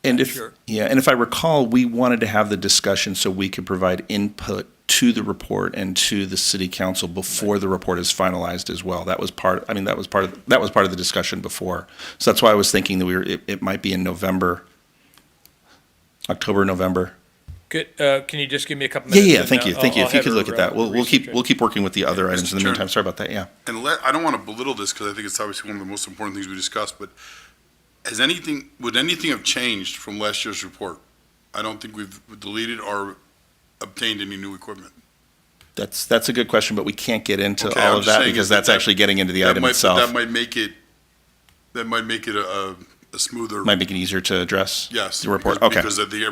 A: And if I recall, we wanted to have the discussion so we could provide input to the report and to the city council before the report is finalized as well. That was part of the discussion before. So that's why I was thinking that it might be in November, October, November.
E: Good. Can you just give me a couple minutes?
A: Yeah. Thank you. If you could look at that, we'll keep working with the other items in the meantime. Sorry about that. Yeah.
F: And I don't want to belittle this because I think it's obviously one of the most important things we discussed, but would anything have changed from last year's report? I don't think we've deleted or obtained any new equipment.
A: That's a good question, but we can't get into all of that because that's actually getting into the item itself.
F: That might make it a a smoother.
A: Might make it easier to address
F: Yes.
A: the report.
F: because-
A: Okay.
F: Because I think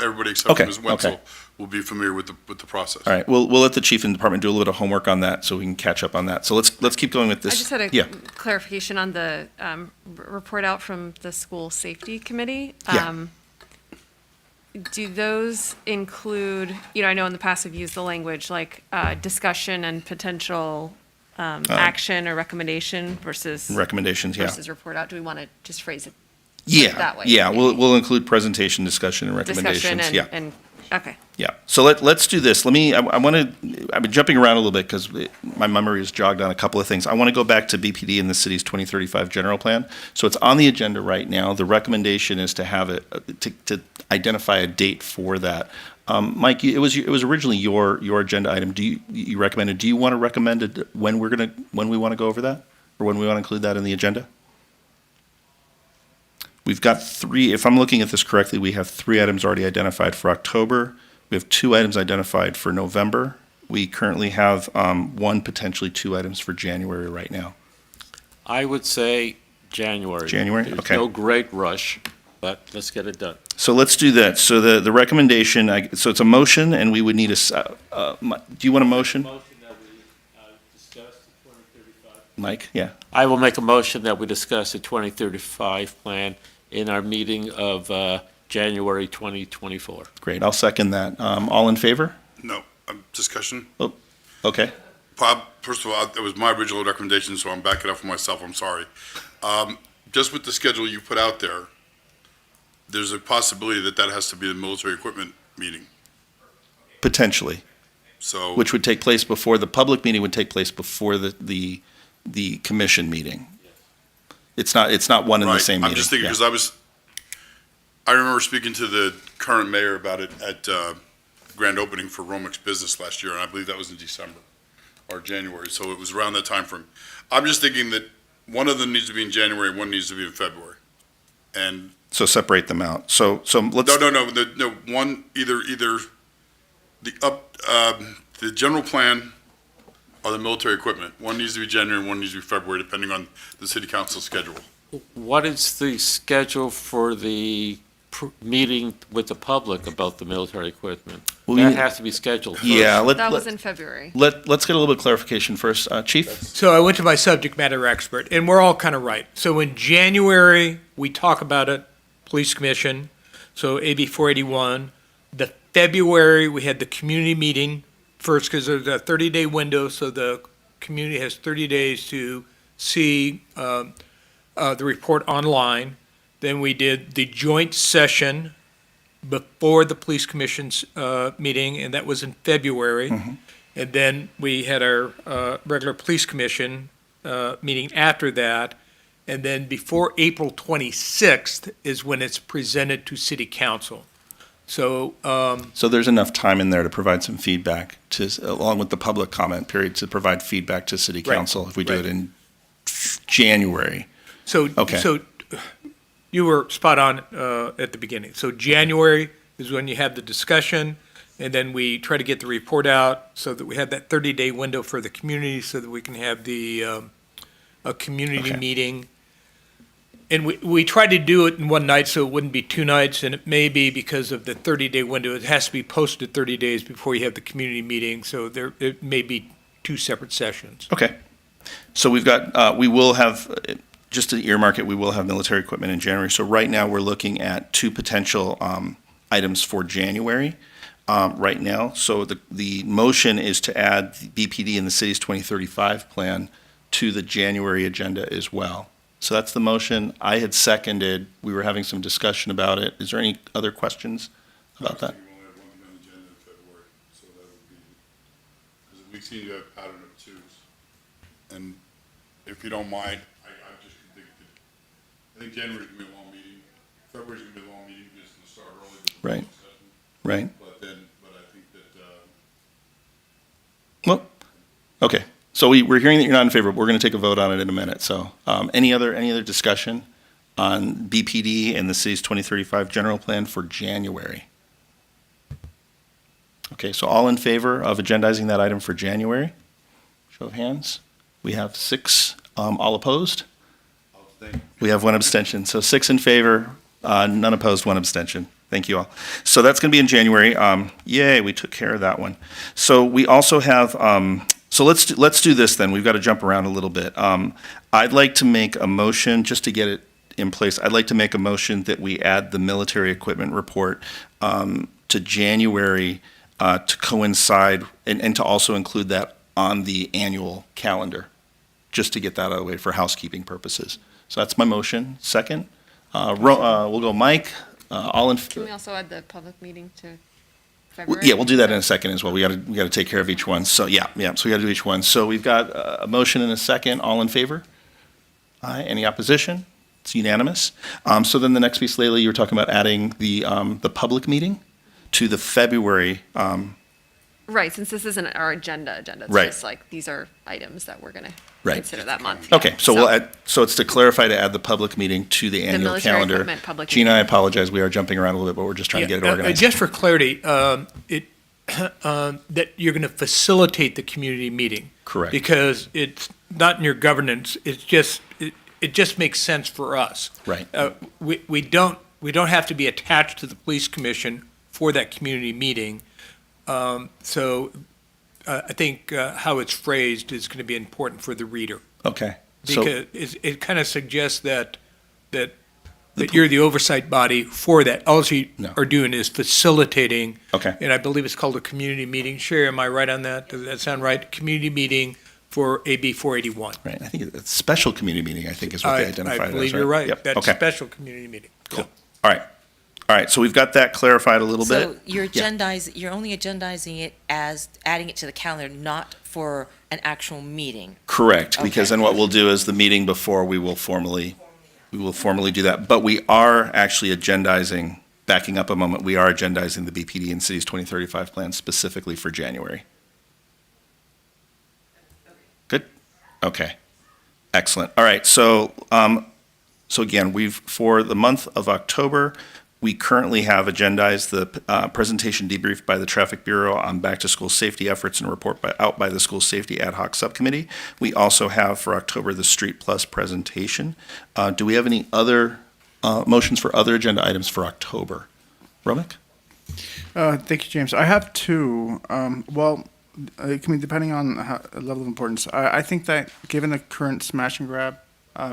F: everybody except
A: Okay,
F: for Ms. Wenzel
A: okay.
F: will be familiar with the process.
A: All right, we'll let the chief and department do a little bit of homework on that so we can catch up on that. So let's keep going with this.
M: I just had a
A: Yeah.
M: clarification on the report out from the school safety committee.
A: Yeah.
M: Do those include, I know in the past I've used the language like discussion and potential action or recommendation versus
A: Recommendations, yeah.
M: versus report out? Do we want to just phrase it
A: Yeah,
M: that way?
A: yeah,
M: maybe?
A: we'll include presentation, discussion, and
M: Discussion
A: recommendations, yeah.
M: and, okay.
A: Yeah, so let's do this. I've been jumping around a little bit because my memory has jogged on a couple of things. I want to go back to BPD and the city's 2035 general plan. So it's on the agenda right now. The recommendation is to have it, to identify a date for that. Mike, it was originally your agenda item. You recommended, do you want to recommend it when we want to go over that? Or when we want to include that in the agenda? We've got three, if I'm looking at this correctly, we have 3 items already identified for October. We have 2 items identified for November. We currently have 1, potentially 2 items for January right now.
I: I would say January.
A: January?
I: There's
A: Okay.
I: no great rush, but let's get it done.
A: So let's do that. So the recommendation, so it's a motion, and we would need do you want a motion?
I: Motion that we discuss the 2035.
A: Mike, yeah.
I: I will make a motion that we discuss the 2035 plan in our meeting of January 2024.
A: Great, I'll second that. All in favor?
F: No, discussion.
A: Oh, okay.
F: Bob, first of all, it was my original recommendation, so I'm backing up for myself, I'm sorry. Just with the schedule you put out there, there's a possibility that has to be the military equipment meeting,
A: Potentially,
F: so.
A: which would take place before, the public meeting would take place before the commission meeting. It's not one in the
F: Right.
A: same meeting.
F: I'm just thinking,
A: Yeah.
F: because I remember speaking to the current mayor about it at grand opening for Romix Business last year, and I believe that was in December or January, so it was around that time frame. I'm just thinking that one of them needs to be in January, and one needs to be in February. And,
A: So separate them out. So let's.
F: no, one, either the general plan or the military equipment. One needs to be January, and one needs to be February, depending on the city council schedule.
I: What is the schedule for the meeting with the public about the military equipment?
A: Well,
I: That
A: we-
I: has to be scheduled first.
A: Yeah,
M: That was in February.
A: let's get a little bit of clarification first. Chief?
E: So I went to my subject matter expert, and we're all kind of right. So in January, we talk about it, Police Commission, so AB 481. The February, we had the community meeting first, because there's a 30-day window, so the community has 30 days to see the report online. Then we did the joint session before the Police Commission's meeting, and that was in February. And then we had our regular Police Commission meeting after that. And then before April 26th is when it's presented to City Council. So,
A: So there's enough time in there to provide some feedback along with the public comment period, to provide feedback to city
E: Right,
A: council if we do
E: right.
A: it in January.
E: so,
A: Okay.
E: so you were spot on at the beginning. So January is when you have the discussion, and then we try to get the report out so that we have that 30-day window for the community, so that we can have the a community
A: Okay.
E: meeting. And we tried to do it in one night, so it wouldn't be 2 nights, and it may be because of the 30-day window. It has to be posted 30 days before you have the community meeting, so it may be 2 separate sessions.
A: Okay. So we've got, we will have, just to earmark it, we will have military equipment in January. So right now, we're looking at 2 potential items for January right now. So the motion is to add the BPD in the city's 2035 plan to the January agenda as well. So that's the motion. I had seconded. We were having some discussion about it. Is there any other questions about that?
F: We only have one on the agenda in February, so that would be, because we seem to have a pattern of 2s. And if you don't mind, I just think that, I think January's gonna be a long meeting. February's gonna be a long meeting, because it's gonna start early with the
A: Right.
F: public session.
A: Right?
F: But I think that,
A: Well, okay. So we're hearing that you're not in favor, but we're going to take a vote on it in a minute. So any other discussion on BPD and the city's 2035 general plan for January? Okay, so all in favor of agendizing that item for January? Show of hands. We have 6. All opposed? We have one abstention. So 6 in favor, none opposed, one abstention. Thank you all. So that's going to be in January. Yay, we took care of that one. So we also have, so let's do this then. We've got to jump around a little bit. I'd like to make a motion, just to get it in place, I'd like to make a motion that we add the military equipment report to January to coincide and to also include that on the annual calendar, just to get that out of the way for housekeeping purposes. So that's my motion. Second, we'll go Mike. All in.
M: Can we also add the public meeting to
A: Yeah,
M: February?
A: we'll do that in a second as well. We got to take care of each one. So yeah. So we got to do each one. So we've got a motion and a second. All in favor? Aye. Any opposition? It's unanimous. So then the next piece, Layla, you were talking about adding the public meeting to the February.
M: Right, since this isn't our agenda. It's
A: Right.
M: just like, these are items that we're going to
A: Right.
M: consider that month.
A: Okay, so we'll add, so it's to clarify to add the public meeting to the annual
M: military
A: calendar.
M: equipment public
A: Gina, I
M: meeting.
A: apologize. We are jumping around a little bit, but we're just trying to get it organized.
E: Just for clarity, that you're going to facilitate the community meeting.
A: Correct.
E: Because it's not in your governance, it's just, it just makes sense for us.
A: Right.
E: We don't have to be attached to the police commission for that community meeting. So I think how it's phrased is going to be important for the reader.
A: Okay. So,
E: Because it kind of suggests that you're the oversight body for that. All you
A: No.
E: are doing is facilitating.
A: Okay.
E: And I believe it's called a community meeting. Sherry, am I right on that? Does that sound right? Community meeting for AB 481.
A: right, I think it's special community meeting, I think is what they identified it as.
E: I believe you're right.
A: Yep.
E: That's
A: Okay.
E: special community meeting.
A: Cool. All right, so we've got that clarified a little bit.
Q: So you're
A: Yeah.
Q: you're only agendizing it as adding it to the calendar, not for an actual meeting.
A: Correct, because then what we'll do is the meeting before we will formally do that. But we are actually agendizing, backing up a moment, we are agendizing the BPD and Cities 2035 plan specifically for January. Good? Okay. Excellent. All right, so again, for the month of October, we currently have agendized the presentation debrief by the Traffic Bureau on back-to-school safety efforts and report out by the School Safety Ad Hoc Subcommittee. We also have for October the Street Plus presentation. Do we have any other motions for other agenda items for October? Romick?
D: Thank you, James. I have two. It can be depending on level of importance. I think that given the current smash and grab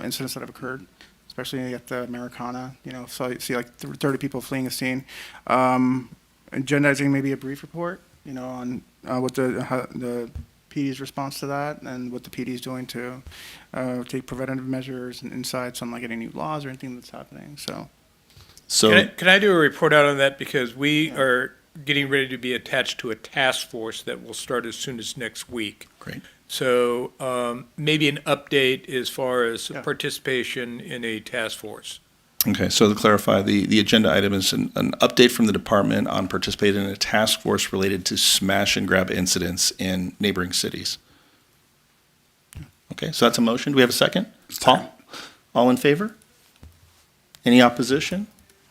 D: incidents that have occurred, especially at the Americana, so you see like 30 people fleeing the scene, agendizing maybe a brief report, on what the PD's response to that and what the PD is doing to take preventative measures and insights on like any new laws or anything that's happening. So
E: Can I do a report out on that? Because we are getting ready to be attached to a task force that will start as soon as next week.
A: Great.
E: So maybe an update as far as participation in a task force.
A: Okay, so to clarify, the agenda item is an update from the department on participating in a task force related to smash and grab incidents in neighboring cities. Okay, so that's a motion. Do we have a second? Paul? All in favor? Any opposition?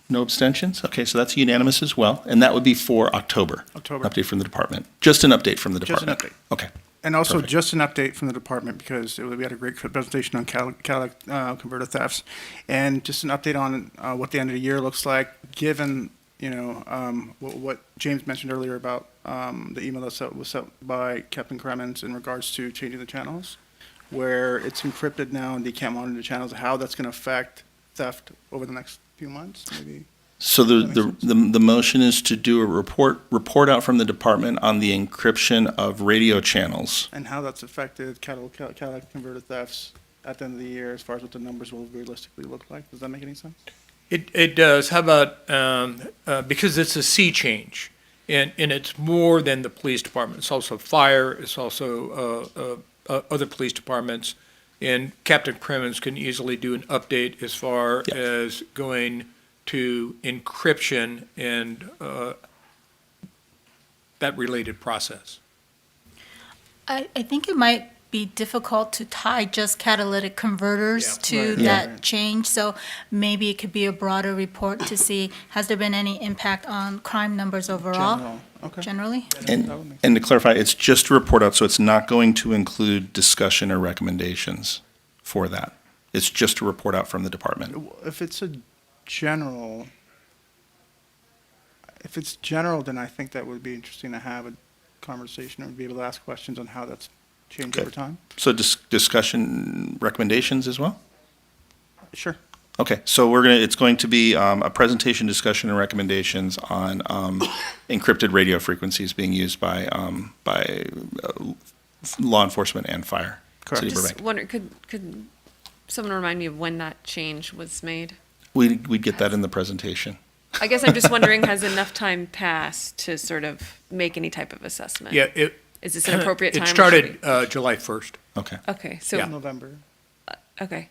A: No abstentions? Okay, so that's unanimous as well. And that would be for October.
D: October.
A: Update from the department. Just an update from the
D: Just an
A: department.
D: update.
A: Okay.
D: And also
A: Perfect.
D: just an update from the department because we had a great presentation on Cadillac converter thefts. And just an update on what the end of the year looks like, given, what James mentioned earlier about the email that was sent by Captain Cremens in regards to changing the channels, where it's encrypted now and they can't monitor the channels, how that's going to affect theft over the next few months, maybe.
A: So the motion is to do a report out from the department on the encryption of radio channels.
D: And how that's affected Cadillac converter thefts at the end of the year as far as what the numbers will realistically look like. Does that make any sense?
E: It does. How about, because it's a sea change, and it's more than the police department. It's also fire, it's also other police departments. And Captain Cremens can easily do an update as far as going to encryption and that related process.
N: I think it might be difficult to tie just catalytic converters to that change. So maybe it could be a broader report to see, has there been any impact on crime numbers overall?
D: General. Okay.
N: Generally?
A: And to clarify, it's just a report out, so it's not going to include discussion or recommendations for that. It's just a report out from the department.
D: If it's a general, then I think that would be interesting to have a conversation and be able to ask questions on how that's changed
A: Okay.
D: over time.
A: So discussion recommendations as well?
D: Sure.
A: Okay, so it's going to be a presentation, discussion, and recommendations on encrypted radio frequencies being used by law enforcement and fire. City of
M: Just
A: Burbank.
M: wonder, could someone remind me of when that change was made?
A: We'd get that in the presentation.
M: I guess I'm just wondering, has enough time passed to sort of make any type of assessment?
E: Yeah,
M: Is this an appropriate time?
E: It
M: or
E: started
M: should
E: July 1st.
A: Okay.
M: we- Okay, so,
E: Yeah.
D: November.
M: okay.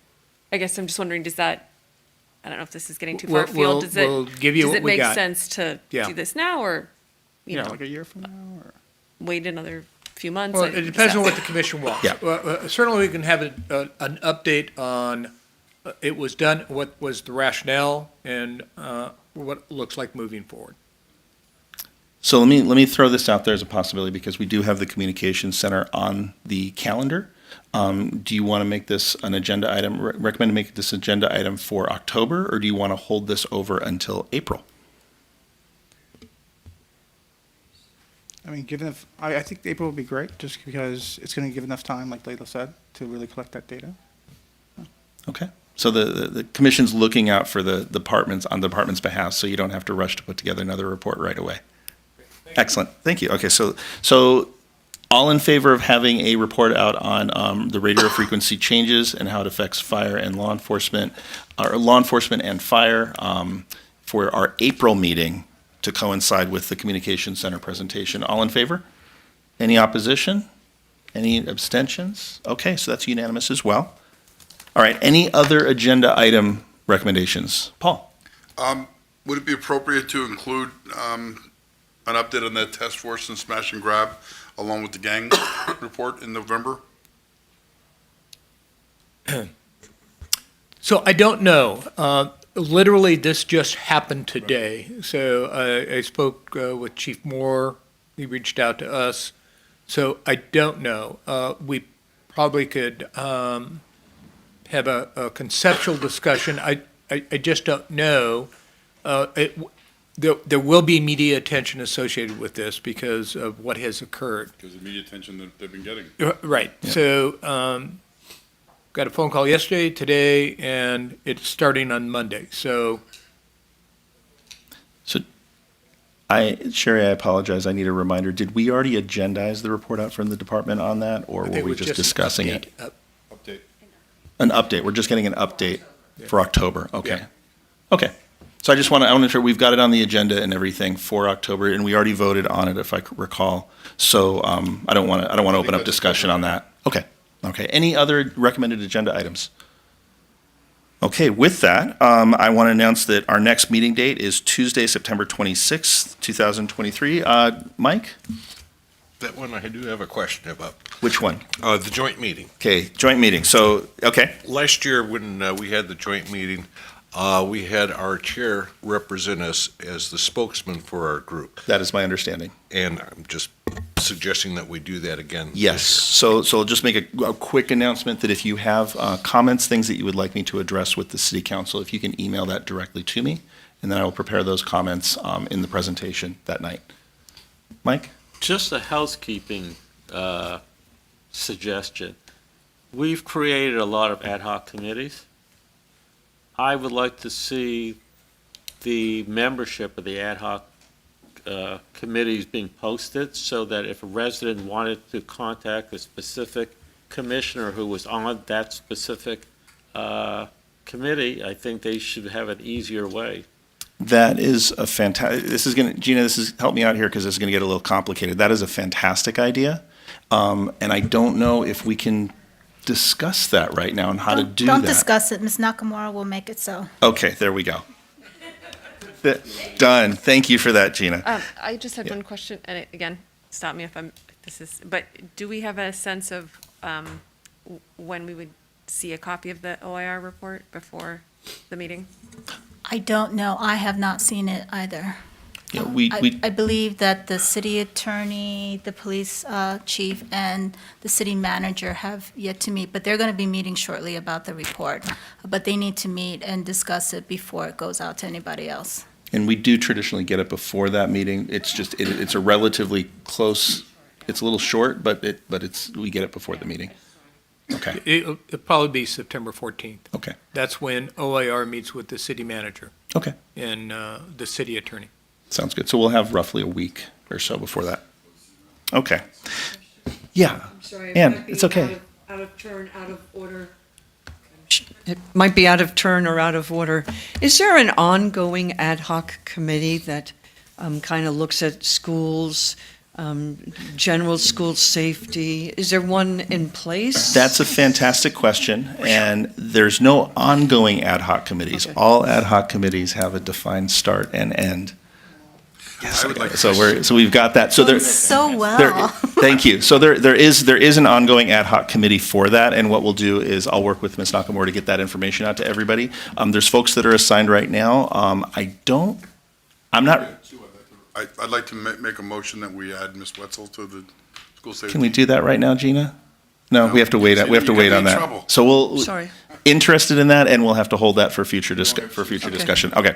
M: I guess I'm just wondering, does that, I don't know if this is getting too
E: We'll-
M: far afield.
E: we'll give you what we
M: Does it
E: got.
M: make sense to
E: Yeah.
M: do this now or, you know,
D: Like a year from now, or?
M: wait another few months?
E: Well,
M: I
E: it
M: just
E: depends on
M: ask.
E: what the commission wants.
A: Yeah.
E: Certainly, we can have an update on it was done, what was the rationale, and what it looks like moving forward.
A: So let me throw this out there as a possibility because we do have the communications center on the calendar. Do you want to make this an agenda item? Recommend to make this agenda item for October, or do you want to hold this over until April?
D: I mean, I think April would be great, just because it's going to give enough time, like Layla said, to really collect that data.
A: Okay. So the commission's looking out for the departments on the department's behalf, so you don't have to rush to put together another report right away. Excellent. Thank you. Okay, so all in favor of having a report out on the radio frequency changes and how it affects fire and law enforcement, or law enforcement and fire for our April meeting to coincide with the communication center presentation. All in favor? Any opposition? Any abstentions? Okay, so that's unanimous as well. All right, any other agenda item recommendations? Paul?
F: Would it be appropriate to include an update on that task force and smash and grab along with the gang report in November?
E: So I don't know. Literally, this just happened today. So I spoke with Chief Moore. He reached out to us. So I don't know. We probably could have a conceptual discussion. I just don't know. There will be media attention associated with this because of what has occurred.
F: Because of the media attention that they've been getting.
E: Right.
A: Yeah.
E: So, got a phone call yesterday, today, and it's starting on Monday. So,
A: Sherry, I apologize. I need a reminder. Did we already agendize the report out from the department on that, or were
E: it
A: we
E: was
A: just
E: an
A: discussing
E: update.
A: it?
F: Update.
A: An update. We're just getting an update for October. Okay.
E: Yeah.
A: Okay. So I want to make sure we've got it on the agenda and everything for October, and we already voted on it, if I recall. So I don't want to open up discussion on that. Okay. Okay. Any other recommended agenda items? Okay. With that, I want to announce that our next meeting date is Tuesday, September 26th, 2023. Mike,
H: That one I do have a question about.
A: which one?
H: The joint meeting.
A: Okay, joint meeting. So, okay.
H: Last year, when we had the joint meeting, we had our chair represent us as the spokesman for our group.
A: That is my understanding.
H: And I'm just suggesting that we do that again.
A: Yes, so I'll just make a quick announcement that if you have comments, things that you would like me to address with the city council, if you can email that directly to me, and then I will prepare those comments in the presentation that night. Mike?
I: Just a housekeeping suggestion. We've created a lot of ad hoc committees. I would like to see the membership of the ad hoc committees being posted so that if a resident wanted to contact a specific commissioner who was on that specific committee, I think they should have an easier way.
A: That is a fantastic, Gina, help me out here because this is going to get a little complicated. That is a fantastic idea. And I don't know if we can discuss that right now and how to do that.
N: Don't discuss it. Ms. Nakamura will make it so.
A: Okay, there we go. Done. Thank you for that, Gina.
M: I just had one question, and again, stop me if but do we have a sense of when we would see a copy of the OIR report before the meeting?
N: I don't know. I have not seen it either.
A: you know, we
N: I believe that the city attorney, the police chief, and the city manager have yet to meet, but they're going to be meeting shortly about the report. But they need to meet and discuss it before it goes out to anybody else.
A: And we do traditionally get it before that meeting. It's just, it's a relatively close, it's a little short, but we get it before the meeting. Okay,
E: It'll probably be September 14th.
A: okay,
E: That's when OIR meets with the city manager
A: okay.
E: and the city attorney.
A: Sounds good. So we'll have roughly a week or so before that. Okay. Yeah.
C: I'm sorry,
A: Ann, it's okay.
C: Out of turn, out of order. It might be out of turn or out of order. Is there an ongoing ad hoc committee that kind of looks at schools, general school safety? Is there one in place?
A: That's a fantastic question, and there's no ongoing ad hoc committees.
C: Okay.
A: All ad hoc committees have a defined start and end.
F: I would like to
A: So we've got that. So there.
N: So well.
A: Thank you. So there is an ongoing ad hoc committee for that, and what we'll do is I'll work with Ms. Nakamura to get that information out to everybody. There's folks that are assigned right now. I'm not.
F: I'd like to make a motion that we add Ms. Wetzel to the school safety.
A: Can we do that right now, Gina? No, we have to wait. We have to
F: You're
A: wait
F: gonna
A: on
F: be in
A: that.
F: trouble.
A: So we'll.
C: Sorry.
A: Interested in that, and we'll have to hold that for future discussion. Okay.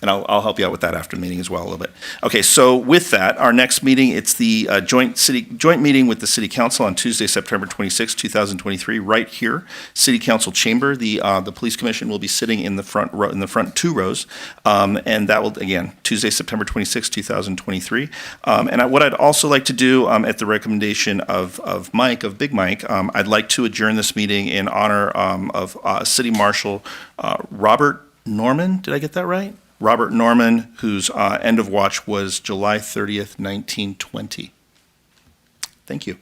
A: And I'll help you out with that after the meeting as well a little bit. Okay, so with that, our next meeting, it's the joint meeting with the City Council on Tuesday, September 26, 2023, right here, City Council Chamber. The Police Commission will be sitting in the front row, in the front two rows, and that will, again, Tuesday, September 26, 2023. What I'd also like to do, at the recommendation of Big Mike, I'd like to adjourn this meeting in honor of City Marshal Robert Norman. Did I get that right? Robert Norman, whose end of watch was July 30th, 1920. Thank you.